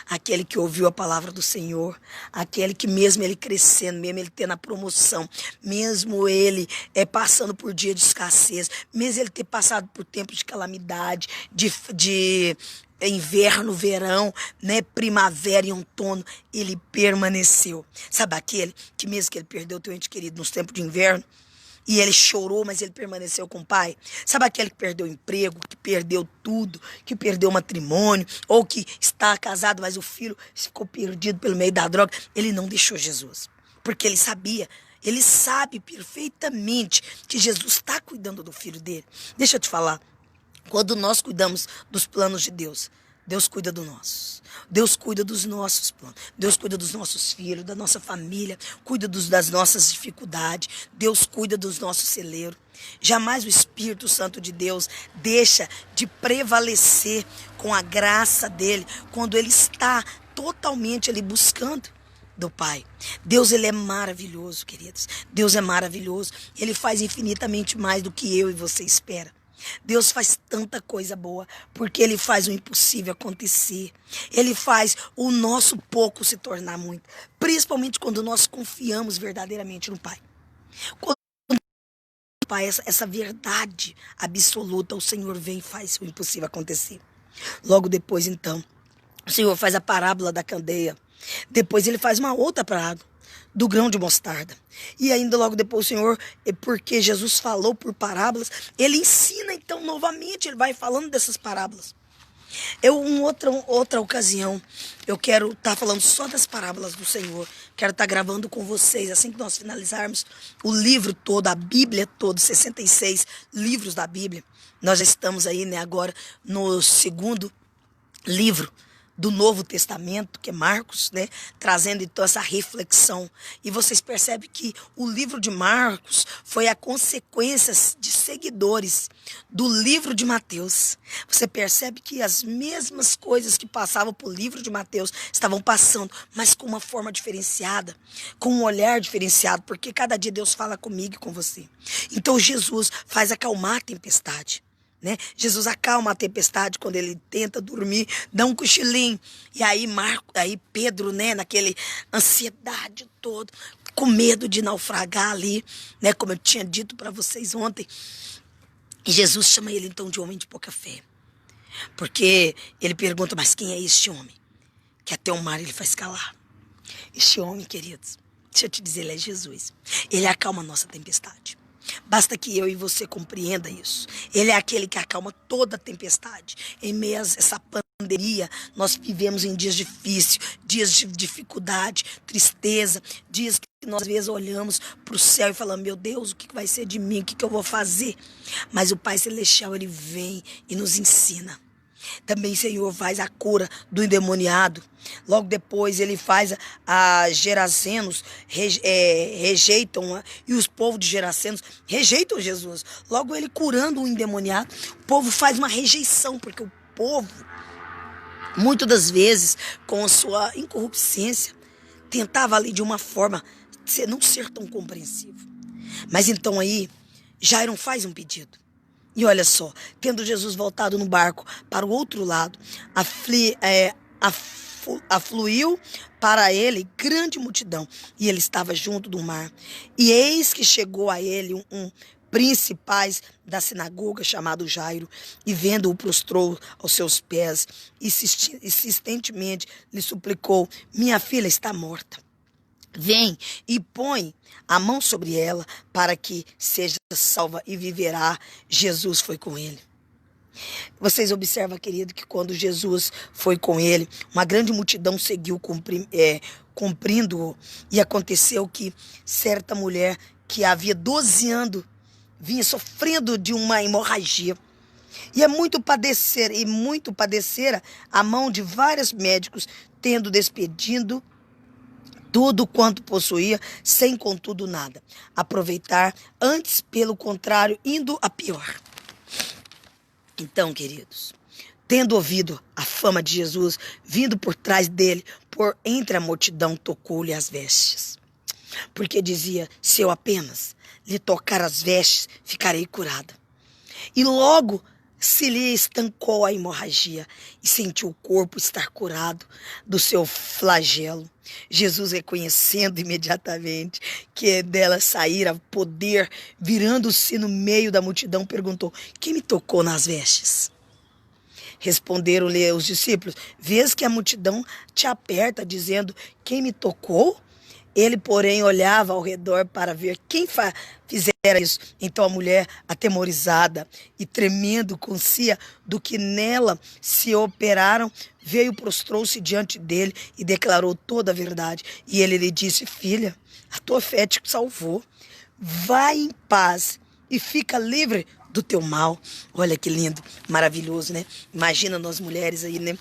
Aquele que ouviu a palavra do Senhor, aquele que mesmo ele crescendo, mesmo ele tendo a promoção, mesmo ele passando por dia de escassez, mesmo ele ter passado por tempos de calamidade, de inverno, verão, né, primavera e outono, ele permaneceu. Sabe aquele que mesmo que ele perdeu o teu ente querido nos tempos de inverno, e ele chorou, mas ele permaneceu com o Pai? Sabe aquele que perdeu o emprego, que perdeu tudo, que perdeu o matrimônio, ou que está casado, mas o filho ficou perdido pelo meio da droga? Ele não deixou Jesus, porque ele sabia, ele sabe perfeitamente que Jesus está cuidando do filho dele. Deixa eu te falar, quando nós cuidamos dos planos de Deus, Deus cuida do nosso. Deus cuida dos nossos planos. Deus cuida dos nossos filhos, da nossa família, cuida das nossas dificuldades. Deus cuida dos nossos celeiros. Jamais o Espírito Santo de Deus deixa de prevalecer com a graça dele quando ele está totalmente ali buscando do Pai. Deus, ele é maravilhoso, queridos. Deus é maravilhoso. Ele faz infinitamente mais do que eu e você espera. Deus faz tanta coisa boa, porque Ele faz o impossível acontecer. Ele faz o nosso pouco se tornar muito. Principalmente quando nós confiamos verdadeiramente no Pai. Quando o Pai, essa verdade absoluta, o Senhor vem e faz o impossível acontecer. Logo depois, então, o Senhor faz a parábola da candeia. Depois Ele faz uma outra parábola do grão de mostarda. E ainda logo depois o Senhor, porque Jesus falou por Ele ensina então novamente, Ele vai falando dessas parábolas. Outra ocasião, eu quero estar falando só das parábolas do Senhor. Quero estar gravando com vocês, assim que nós finalizarmos o livro todo, a Bíblia toda, 66 livros da Bíblia. Nós já estamos aí, né, agora no segundo livro do Novo Testamento, que é Marcos, né, trazendo então essa reflexão. E vocês percebem que o livro de Marcos foi a consequência de seguidores do livro de Mateus. Você percebe que as mesmas coisas que passavam por livro de Mateus estavam passando, mas com uma forma diferenciada, com um olhar diferenciado, porque cada dia Deus fala comigo e com você. Então Jesus faz acalmar a tempestade. Né? Jesus acalma a tempestade quando ele tenta dormir, dá um cochilinho. E aí Pedro, né, naquele ansiedade toda, com medo de naufragar ali, né, como eu tinha dito para vocês ontem. E Jesus chama ele então de homem de pouca fé. Porque ele pergunta, mas quem é este homem? Que até o mar ele faz calar. Este homem, queridos, deixa eu te dizer, ele é Jesus. Ele acalma a nossa tempestade. Basta que eu e você compreenda isso. Ele é aquele que acalma toda a tempestade. Em meio a essa pandemia, nós vivemos em dias difíceis, dias de dificuldade, tristeza, dias que nós às vezes olhamos para o céu e falamos, meu Deus, o que vai ser de mim? O que eu vou fazer? Mas o Pai Celestial, Ele vem e nos ensina. Também o Senhor faz a cura do endemoniado. Logo depois ele faz a Gerasenos rejeitam, e os povos de Gerasenos rejeitam Jesus. Logo ele curando o endemoniado, o povo faz uma rejeição, porque o povo, muitas das vezes, com a sua incorrupciência, tentava ali de uma forma não ser tão compreensivo. Mas então aí, Jairo faz um pedido. E olha só, tendo Jesus voltado no barco para o outro lado, afluiu para ele grande multidão, e ele estava junto do mar. E eis que chegou a ele um principais da sinagoga, chamado Jairo, e vendo-o prostrou aos seus pés, e insistentemente lhe suplicou, minha filha está morta. Vem e põe a mão sobre ela para que seja salva e viverá. Jesus foi com ele. Vocês observam, querido, que quando Jesus foi com ele, uma grande multidão seguiu cumprindo-o. E aconteceu que certa mulher que havia 12 anos vinha sofrendo de uma hemorragia. E muito padecera a mão de vários médicos, tendo despedido tudo quanto possuía, sem contudo nada aproveitar, antes pelo contrário, indo a pior. Então, queridos, tendo ouvido a fama de Jesus, vindo por trás dele, por entre a multidão, tocou-lhe as vestes. Porque dizia, se eu apenas lhe tocar as vestes, ficarei curada. E logo se lhe estancou a hemorragia e sentiu o corpo estar curado do seu flagelo. Jesus, reconhecendo imediatamente que dela saíra poder, virando-se no meio da multidão, perguntou, quem me tocou nas vestes? Responderam-lhe os discípulos, vês que a multidão te aperta, dizendo, quem me tocou? Ele, porém, olhava ao redor para ver quem fizera isso. Então a mulher, atemorizada e tremendo consia do que nela se operaram, veio, prostrou-se diante dele e declarou toda a verdade. E ele lhe disse, filha, a tua fé te salvou. Vai em paz e fica livre do teu mal. Olha que lindo, maravilhoso, né? Imagina nós mulheres aí, né?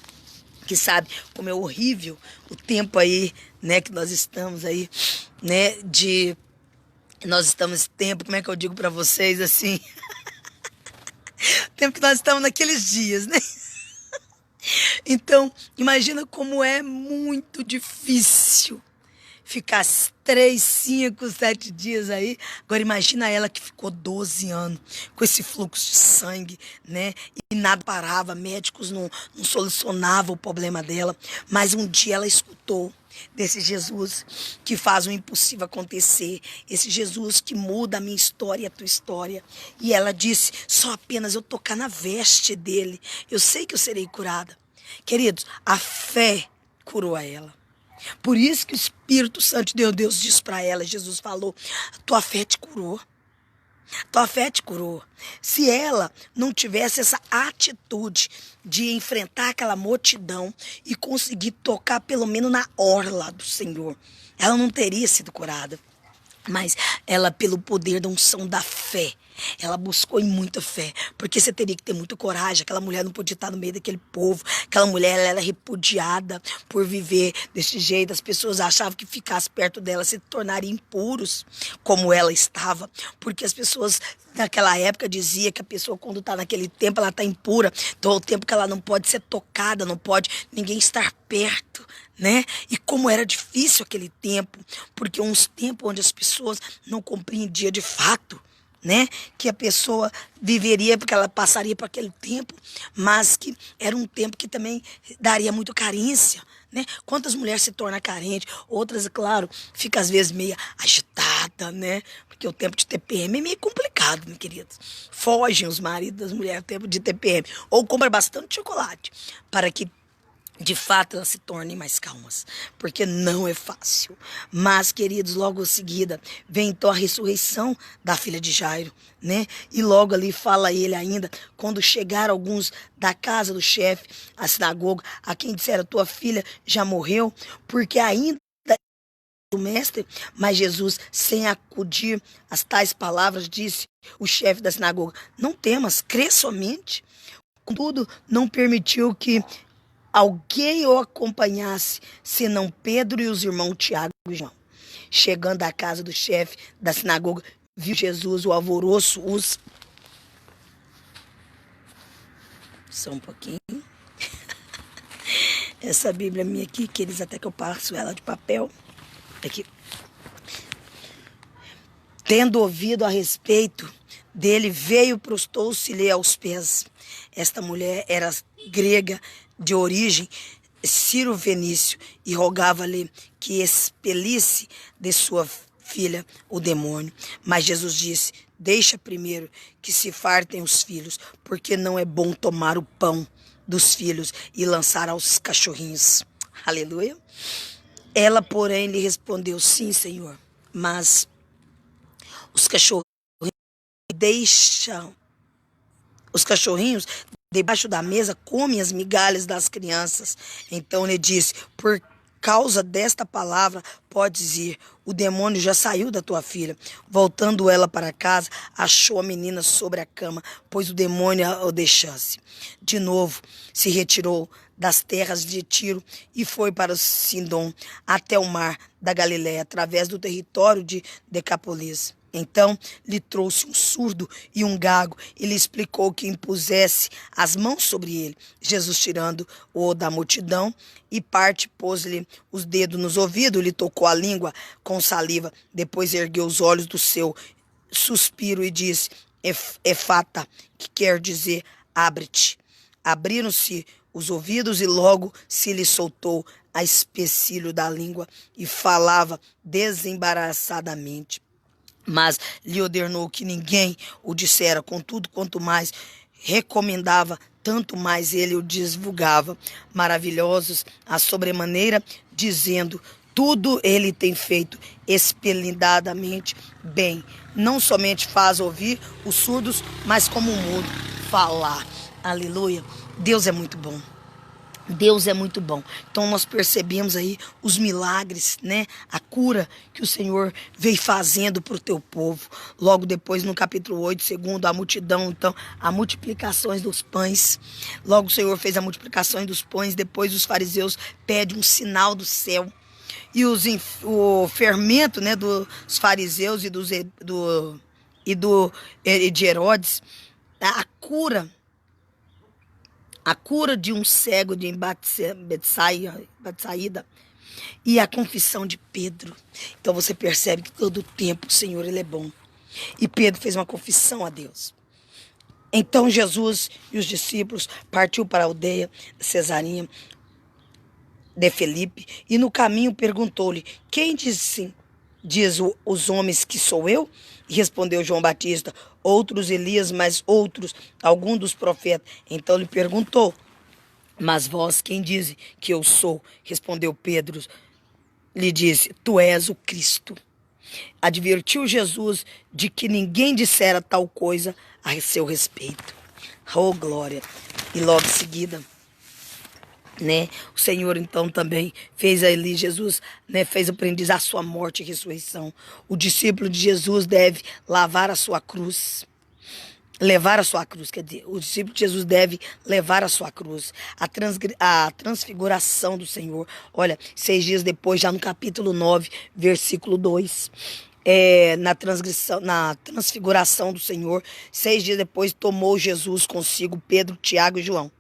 Que sabe como é horrível o tempo aí, né, que nós estamos aí, né, nós estamos tempo, como é que eu digo para vocês assim, tempo que nós estamos naqueles dias, né? Então, imagina como é muito difícil ficar 3, 5, 7 dias aí. Agora imagina ela que ficou 12 anos com esse fluxo de sangue, né? E nada parava, médicos não solucionavam o problema dela. Mas um dia ela escutou desse Jesus que faz o impossível acontecer, esse Jesus que muda a minha história e a tua história. E ela disse, só apenas eu tocar na veste dele, eu sei que eu serei curada. Queridos, a fé curou a ela. Por isso que o Espírito Santo de Deus disse para ela, Jesus falou, tua fé te curou. Tua fé te curou. Se ela não tivesse essa atitude de enfrentar aquela multidão e conseguir tocar pelo menos na orla do Senhor, ela não teria sido curada. Mas ela, pelo poder da unção da fé, ela buscou em muita fé, porque você teria que ter muita coragem. Aquela mulher não podia estar no meio daquele povo. Aquela mulher, ela era repudiada por viver desse jeito. As pessoas achavam que ficasse perto dela se tornaria impuros, como ela estava, porque as pessoas naquela época diziam que a pessoa, quando está naquele tempo, ela está impura. Então é o tempo que ela não pode ser tocada, não pode ninguém estar perto, né? E como era difícil aquele tempo, porque uns tempos onde as pessoas não compreendiam de fato, né, que a pessoa viveria, porque ela passaria por aquele tempo, mas que era um tempo que também daria muito carência, né? Quantas mulheres se tornam carentes, outras, claro, fica às vezes meio agitada, né? Porque o tempo de TPM é meio complicado, meus queridos. Fogem os maridos das mulheres no tempo de TPM, ou compra bastante chocolate, para que de fato elas se tornem mais calmas, porque não é fácil. Mas, queridos, logo em seguida vem então a ressurreição da filha de Jairo, né? E logo ali fala ele ainda, quando chegaram alguns da casa do chefe, a sinagoga, a quem disseram, tua filha já morreu, porque ainda do mestre, mas Jesus, sem acudir às tais palavras, disse o chefe da sinagoga, não temas, crê somente. Contudo, não permitiu que alguém o acompanhasse, senão Pedro e os irmãos Tiago e João. Chegando à casa do chefe da sinagoga, viu Jesus, o alvoroço, Só um pouquinho. Essa Bíblia minha aqui, que eles até que eu passo ela de papel. Aqui. Tendo ouvido a respeito dele, veio, prostou-se-lhe aos pés. Esta mulher era grega de origem Ciro-Fenício e rogava-lhe que expelisse de sua filha o demônio. Mas Jesus disse, deixa primeiro que se fartem os filhos, porque não é bom tomar o pão dos filhos e lançar aos cachorrinhos. Aleluia. Ela, porém, lhe respondeu, sim, Senhor, mas os cachorrinhos debaixo da mesa comem as migalhas das crianças. Então ele disse, por causa desta palavra podes ir, o demônio já saiu da tua filha. Voltando ela para casa, achou a menina sobre a cama, pois o demônio a deixasse. De novo se retirou das terras de Tiro e foi para Sidom, até o mar da Galileia, através do território de Decápolis. Então lhe trouxe um surdo e um gago e lhe explicou que impusesse as mãos sobre ele. Jesus, tirando-o da multidão e parte, pôs-lhe os dedos nos ouvidos, lhe tocou a língua com saliva. Depois ergueu os olhos do seu suspiro e disse, Efata, que quer dizer abre-te. Abriram-se os ouvidos e logo se lhe soltou a especílio da língua e falava desembaraçadamente. Mas lhe ordenou que ninguém o dissera, contudo, quanto mais recomendava, tanto mais ele o divulgava, maravilhosos a sobremaneira, dizendo, tudo ele tem feito esplendidamente bem. Não somente faz ouvir os surdos, mas como o mudo falar. Aleluia. Deus é muito bom. Deus é muito bom. Então nós percebemos aí os milagres, né? A cura que o Senhor veio fazendo para o teu povo. Logo depois, no capítulo 8, segundo a multidão, então, a multiplicações dos pães. Logo o Senhor fez a multiplicação dos pães. Depois os fariseus pedem um sinal do céu. E o fermento, né, dos fariseus e de Herodes, a cura de um cego de Betsaída, e a confissão de Pedro. Então você percebe que todo o tempo o Senhor ele é bom. E Pedro fez uma confissão a Deus. Então Jesus e os discípulos partiu para a aldeia de Cesarinha de Felipe, e no caminho perguntou-lhe: quem diz os homens que sou eu? E respondeu João Batista, outros Elias, mas outros algum dos profetas. Então lhe perguntou: mas vós quem dizem que eu sou? Respondeu Pedro, lhe disse: tu és o Cristo. Advertiu Jesus de que ninguém dissera tal coisa a seu respeito. Oh, glória! E logo em seguida, o Senhor então também fez ali, Jesus, fez aprendizar a sua morte e ressurreição. O discípulo de Jesus deve lavar a sua cruz. Levar a sua cruz, quer dizer, o discípulo de Jesus deve levar a sua cruz. A transfiguração do Senhor. Olha, 6 dias depois, já no capítulo 9, versículo 2. Na transfiguração do Senhor, 6 dias depois, tomou Jesus consigo Pedro, Tiago e João.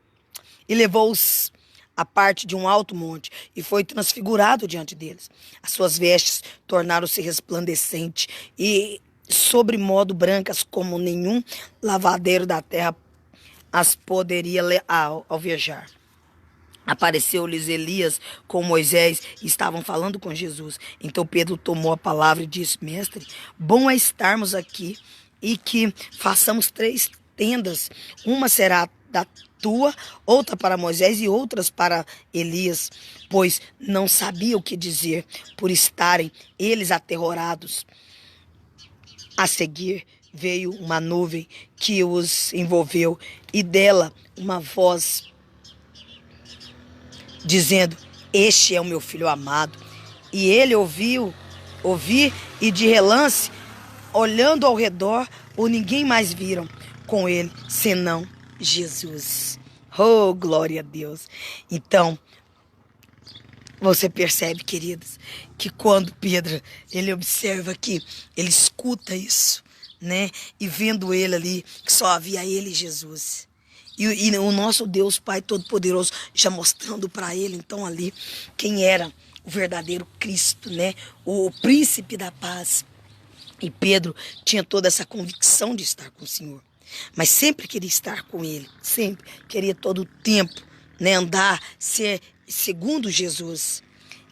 E levou-os a parte de um alto monte, e foi transfigurado diante deles. As suas vestes tornaram-se resplandecentes e sobremodo brancas, como nenhum lavadeiro da terra as poderia alvejar. Apareceu-lhes Elias com Moisés e estavam falando com Jesus. Então Pedro tomou a palavra e disse: mestre, bom é estarmos aqui e que façamos 3 tendas. Uma será da tua, outra para Moisés e outras para Elias, pois não sabia o que dizer, por estarem eles aterrorados. A seguir veio uma nuvem que os envolveu e dela uma voz dizendo: este é o meu filho amado. E ele ouvi e de relance, olhando ao redor, ninguém mais viram com ele, senão Jesus. Oh, glória a Deus. Então, você percebe, queridos, que quando Pedro, ele observa aqui, ele escuta isso, E vendo ele ali, que só havia ele e Jesus. E o nosso Deus Pai Todo-Poderoso já mostrando para ele, então, ali, quem era o verdadeiro Cristo, O príncipe da paz. E Pedro tinha toda essa convicção de estar com o Senhor. Mas sempre queria estar com ele. Sempre queria todo o tempo, andar, ser segundo Jesus.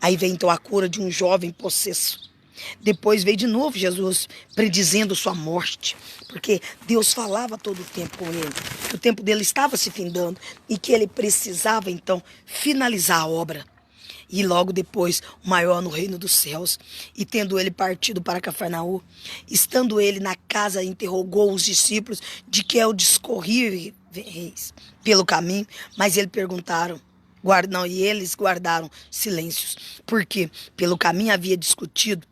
Aí vem então a cura de um jovem possesso. Depois veio de novo Jesus predizendo sua morte, porque Deus falava todo o tempo com ele, que o tempo dele estava se findando e que ele precisava então finalizar a obra. E logo depois, o maior no reino dos céus, e tendo ele partido para Cafarnaum, estando ele na casa, interrogou os discípulos de que é o discorrer pelo caminho, mas eles perguntaram, e eles guardaram silêncios, porque pelo caminho havia discutido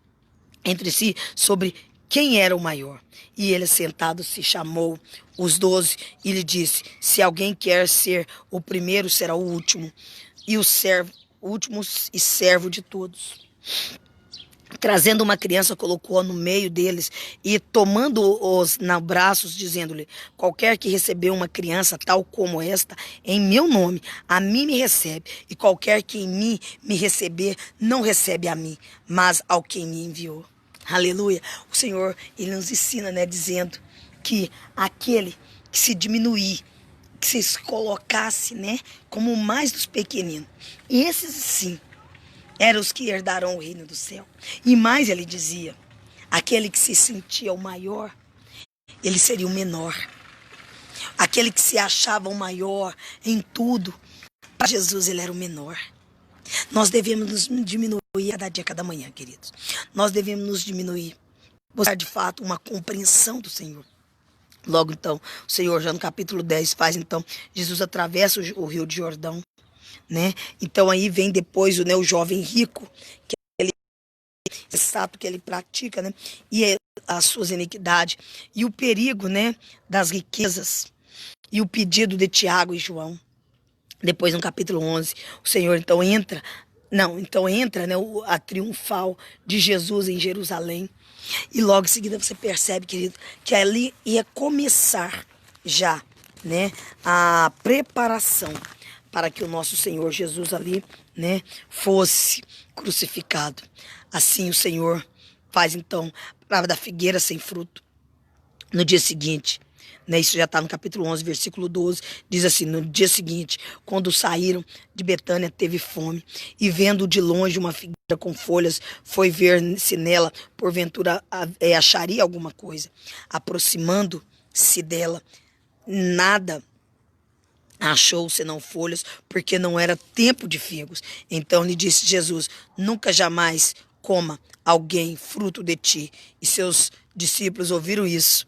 entre si sobre quem era o maior. E ele, sentado, se chamou os 12 e lhe disse: se alguém quer ser o primeiro, será o último, e o último e servo de todos. Trazendo uma criança, colocou-a no meio deles e tomando-os nos braços, dizendo-lhe: qualquer que recebeu uma criança tal como esta, em meu nome, a mim me recebe, e qualquer que em mim me receber, não recebe a mim, mas ao quem me enviou. Aleluia. O Senhor, ele nos ensina, dizendo que aquele que se diminuir, que se colocasse, como o mais dos pequeninos, esses sim eram os que herdarão o reino do céu. E mais ele dizia, aquele que se sentia o maior, ele seria o menor. Aquele que se achava o maior em tudo, para Jesus ele era o menor. Nós devemos nos diminuir cada dia, cada manhã, queridos. Nós devemos nos diminuir, buscar de fato uma compreensão do Senhor. Logo então, o Senhor já no capítulo 10 faz então, Jesus atravessa o rio de Jordão, Então aí vem depois o jovem rico, que ele exato que ele pratica, e as suas iniquidades, e o perigo, das riquezas, e o pedido de Tiago e João. Depois no capítulo 11, o Senhor então entra a triunfal de Jesus em Jerusalém. E logo em seguida você percebe, querido, que ali ia começar já, a preparação para que o nosso Senhor Jesus ali né, fosse crucificado. Assim o Senhor faz então a palavra da figueira sem fruto. No dia seguinte, né, isso já está no capítulo 11, versículo 12, diz assim: no dia seguinte, quando saíram de Betânia, teve fome, e vendo de longe uma figueira com folhas, foi ver se nela, porventura, acharia alguma coisa. Aproximando-se dela, nada achou senão folhas, porque não era tempo de figos. Então lhe disse Jesus: nunca jamais coma alguém fruto de ti. E seus discípulos ouviram isso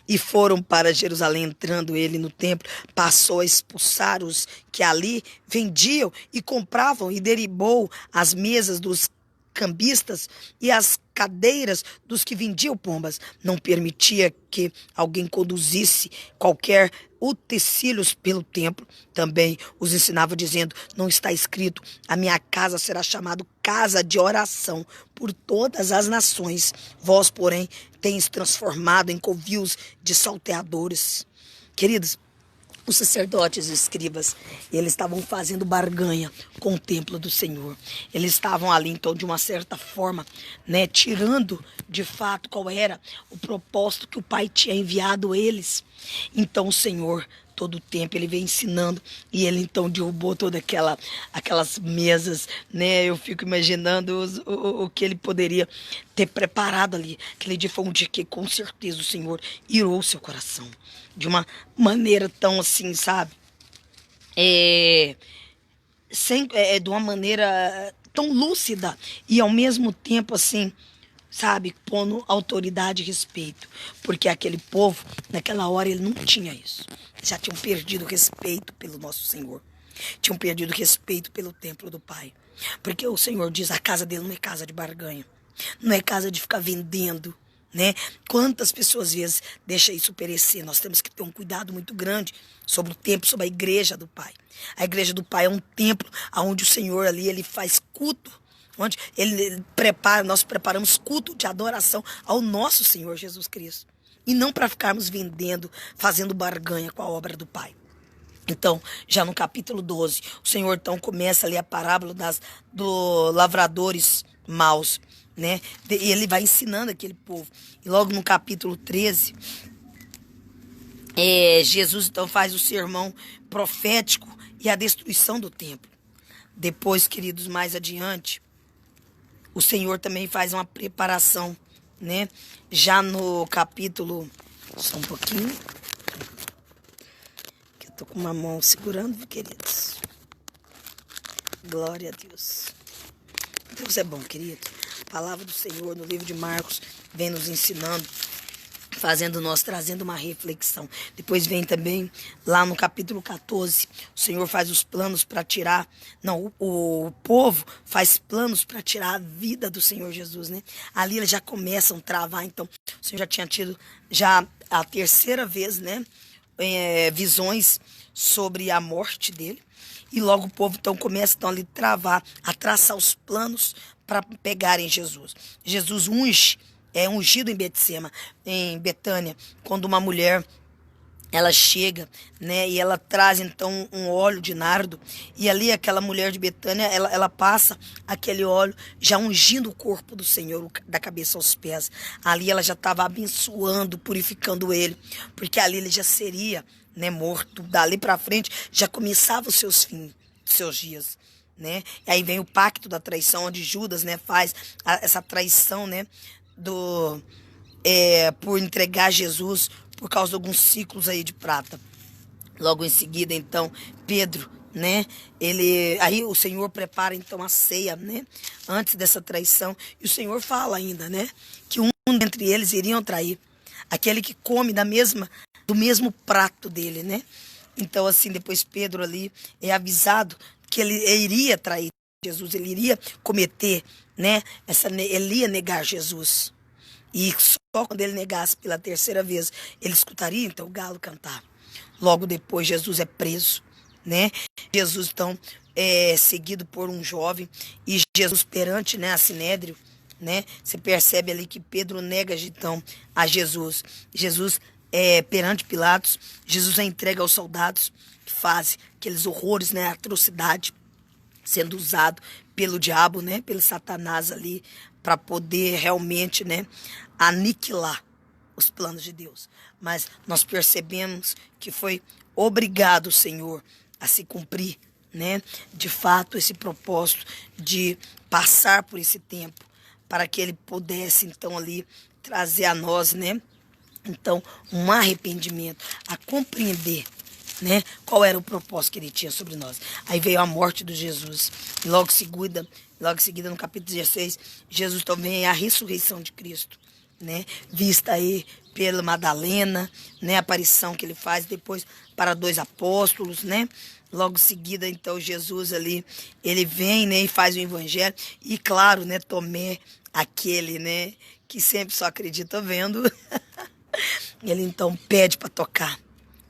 e foram para Jerusalém. Entrando ele no templo, passou a expulsar os que ali vendiam e compravam, e derribou as mesas dos cambistas e as cadeiras dos que vendiam pombas. Não permitia que alguém conduzisse qualquer utensílios pelo templo. Também os ensinava dizendo: não está escrito, a minha casa será chamada casa de oração por todas as nações? Vós, porém, tens transformado em covios de salteadores. Queridos, os sacerdotes e os escribas, eles estavam fazendo barganha com o templo do Senhor. Eles estavam ali, então, de uma certa forma, né, tirando de fato qual era o propósito que o Pai tinha enviado eles. Então o Senhor, todo o tempo, ele vem ensinando, e ele então derrubou todas aquelas mesas, né? Eu fico imaginando o que ele poderia ter preparado ali. Aquele dia foi um dia que com certeza o Senhor irou seu coração de uma maneira tão assim, sabe? De uma maneira tão lúcida e ao mesmo tempo assim, sabe, pondo autoridade e respeito, porque aquele povo, naquela hora, ele não tinha isso. Já tinham perdido o respeito pelo nosso Senhor. Tinham perdido o respeito pelo templo do Pai. Porque o Senhor diz: a casa dele não é casa de barganha. Não é casa de ficar vendendo, né? Quantas pessoas às vezes deixam isso perecer? Nós temos que ter um cuidado muito grande sobre o templo, sobre a igreja do Pai. A igreja do Pai é um templo onde o Senhor ali, ele faz culto, onde ele prepara, nós preparamos culto de adoração ao nosso Senhor Jesus Cristo. E não para ficarmos vendendo, fazendo barganha com a obra do Pai. Então, já no capítulo 12, o Senhor então começa ali a parábola dos lavradores maus, né? E ele vai ensinando aquele povo. E logo no capítulo 13, Jesus então faz o sermão profético e a destruição do templo. Depois, queridos, mais adiante, o Senhor também faz uma preparação, né? Já no capítulo, só um pouquinho, que eu tô com uma mão segurando, queridos. Glória a Deus. Deus é bom, querido. A palavra do Senhor no livro de Marcos vem nos ensinando, trazendo uma reflexão. Depois vem também, lá no capítulo 14, o Senhor faz os planos para tirar, o povo faz planos para tirar a vida do Senhor Jesus, né? Ali eles já começam a travar, então, o Senhor já tinha tido, já a terceira vez, né, visões sobre a morte dele, e logo o povo então começa então, ali a traçar os planos para pegarem Jesus. Jesus ungido em Betsema, em Betânia, quando uma mulher, ela chega, né, e ela traz então um óleo de nardo, e ali aquela mulher de Betânia, ela passa aquele óleo já ungindo o corpo do Senhor, da cabeça aos pés. Ali ela já estava abençoando, purificando ele, porque ali ele já seria, né, morto. Dali para frente já começava os seus fins, os seus dias, né? E aí vem o pacto da traição, onde Judas, né, faz essa traição, né, por entregar Jesus por causa de alguns ciclos aí de prata. Logo em seguida, então, Pedro, né, aí o Senhor prepara então a ceia, né, antes dessa traição, e o Senhor fala ainda, né, que um entre eles iriam trair, aquele que come do mesmo prato dele, né? Então, assim, depois Pedro ali é avisado que ele iria trair Jesus, ele iria cometer, né, ele ia negar Jesus. E só quando ele negasse pela terceira vez, ele escutaria então o galo cantar. Logo depois, Jesus é preso, né? Jesus, então, é seguido por um jovem, e Jesus perante, né, a Sinédrio, né? Você percebe ali que Pedro nega, então, a Jesus. Jesus, perante Pilatos, Jesus é entregue aos soldados, que fazem aqueles horrores, né, atrocidade. sendo usado pelo diabo, né, pelo Satanás ali, para poder realmente, né, aniquilar os planos de Deus. Mas nós percebemos que foi obrigado o Senhor a se cumprir, né, de fato, esse propósito de passar por esse tempo, para que ele pudesse, então, ali, trazer a nós, né, então, um arrependimento, a compreender, né, qual era o propósito que ele tinha sobre nós. Aí veio a morte de Jesus. E logo em seguida, no capítulo 16, Jesus também é a ressurreição de Cristo, né, vista aí pela Madalena, né, a aparição que ele faz depois para 2 apóstolos, né. Logo em seguida, então, Jesus ali, ele vem, né, e faz o evangelho. E claro, né, Tomé, aquele, né, que sempre só acredita vendo, ele então pede para tocar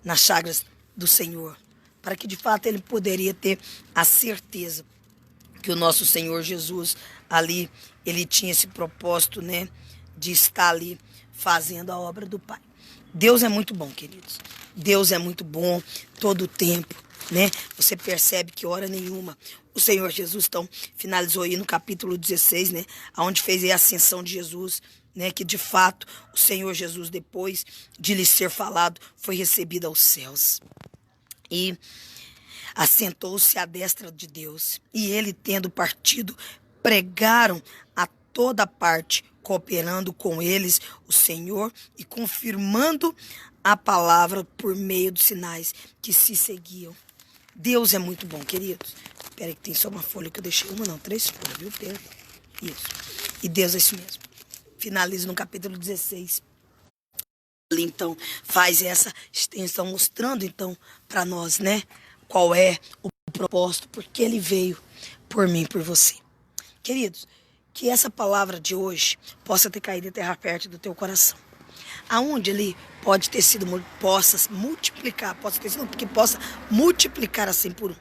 nas chagas do Senhor, para que de fato ele poderia ter a certeza que o nosso Senhor Jesus ali, ele tinha esse propósito, né, de estar ali fazendo a obra do Pai. Deus é muito bom, queridos. Deus é muito bom todo o tempo, né? Você percebe que hora nenhuma o Senhor Jesus, então, finalizou aí no capítulo 16, né, onde fez a ascensão de Jesus, né, que de fato o Senhor Jesus, depois de lhe ser falado, foi recebido aos céus e assentou-se à destra de Deus. E ele, tendo partido, pregaram a toda parte, cooperando com eles o Senhor e confirmando a palavra por meio dos sinais que se seguiam. Deus é muito bom, queridos. Espera aí que tem só uma folha que eu deixei. 3 folhas, viu, Pedro? Isso. E Deus é isso mesmo. Finaliza no capítulo 16. Ele, então, faz essa extensão, mostrando, então, para nós, né, qual é o propósito, porque ele veio por mim, por você. Queridos, que essa palavra de hoje possa ter caído em terra fértil do teu coração. Aonde ele pode ter sido, possa multiplicar, que possa multiplicar a 100 por 1.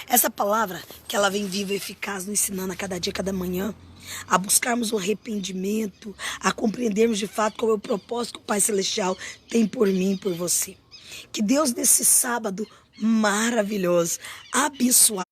Essa palavra, que ela vem viva e eficaz, nos ensinando a cada dia, cada manhã, a buscarmos o arrependimento, a compreendermos de fato qual é o propósito que o Pai Celestial tem por mim e por você. Que Deus, nesse sábado maravilhoso, abençoado,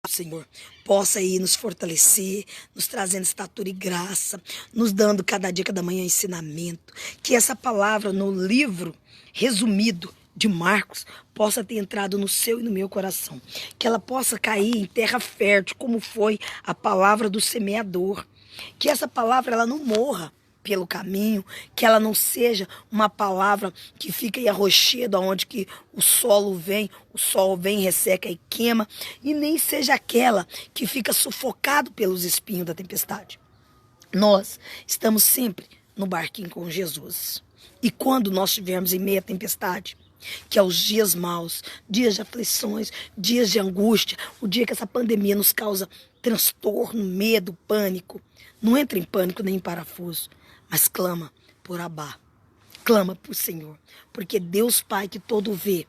Senhor, possa aí nos fortalecer, nos trazendo estatura e graça, nos dando cada dia, cada manhã ensinamento. Que essa palavra no livro resumido de Marcos possa ter entrado no seu e no meu coração. Que ela possa cair em terra fértil, como foi a palavra do semeador. Que essa palavra ela não morra pelo caminho, que ela não seja uma palavra que fica em arrochedo, onde que o sol vem, resseca e queima, e nem seja aquela que fica sufocado pelos espinhos da tempestade. Nós estamos sempre no barquinho com Jesus. E quando nós estivermos em meia tempestade, que é os dias maus, dias de aflições, dias de angústia, o dia que essa pandemia nos causa transtorno, medo, pânico, não entra em pânico nem em parafuso, mas clama por Abá, clama por Senhor, porque Deus Pai que todo vê,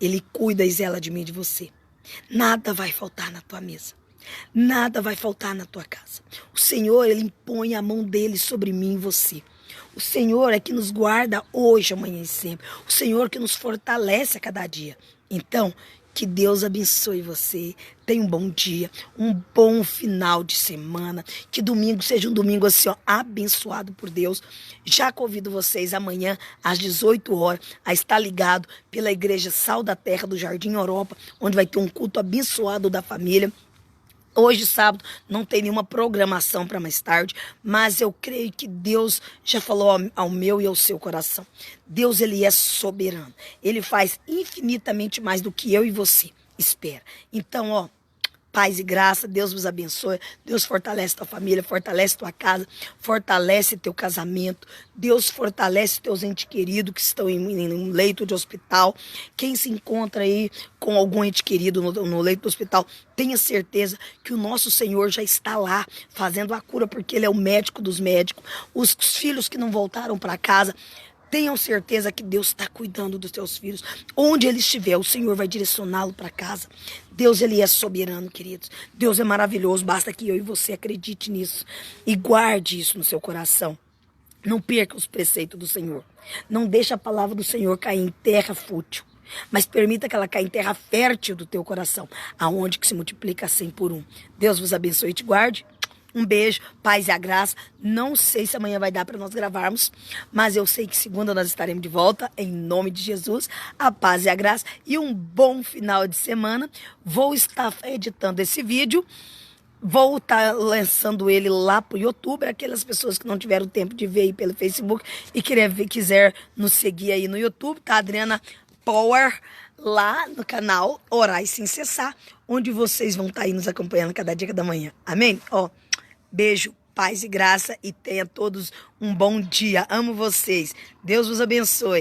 Ele cuida e zela de mim e de você. Nada vai faltar na tua mesa, nada vai faltar na tua casa. O Senhor, Ele impõe a mão dEle sobre mim e você. O Senhor é que nos guarda hoje, amanhã e sempre. O Senhor que nos fortalece a cada dia. Então, que Deus abençoe você. Tenha um bom dia, um bom final de semana. Que domingo seja um domingo assim, ó, abençoado por Deus. Já convido vocês amanhã às 18 horas a estar ligado pela Igreja Sal da Terra do Jardim Europa, onde vai ter um culto abençoado da família. Hoje, sábado, não tem nenhuma programação para mais tarde, mas eu creio que Deus já falou ao meu e ao seu coração. Deus, Ele é soberano. Ele faz infinitamente mais do que eu e você espera. Então, ó, paz e graça, Deus vos abençoe, Deus fortalece tua família, fortalece tua casa, fortalece teu casamento, Deus fortalece teus entes queridos que estão em um leito de hospital. Quem se encontra aí com algum ente querido no leito do hospital, tenha certeza que o nosso Senhor já está lá fazendo a cura, porque Ele é o médico dos médicos. Os filhos que não voltaram para casa, tenham certeza que Deus está cuidando dos teus filhos. Onde ele estiver, o Senhor vai direcioná-lo para casa. Deus, Ele é soberano, queridos. Deus é maravilhoso. Basta que eu e você acredite nisso. E guarde isso no seu coração. Não perca os preceitos do Senhor. Não deixe a palavra do Senhor cair em terra fútil. mas permita que ela caia em terra fértil do teu coração, aonde que se multiplica 100 por 1. Deus vos abençoe e te guarde. Um beijo, paz e a graça. Não sei se amanhã vai dar para nós gravarmos, mas eu sei que segunda nós estaremos de volta, em nome de Jesus. A paz e a graça e um bom final de semana. Vou estar editando esse vídeo, vou estar lançando ele lá pro YouTube. Aquelas pessoas que não tiveram tempo de ver aí pelo Facebook e quiser nos seguir aí no YouTube, tá? Adriana Power, lá no canal Orai Sem Cessar, onde vocês vão estar aí nos acompanhando cada dia, cada manhã. Amém? Ó, beijo, paz e graça e tenha todos um bom dia. Amo vocês. Deus vos abençoe.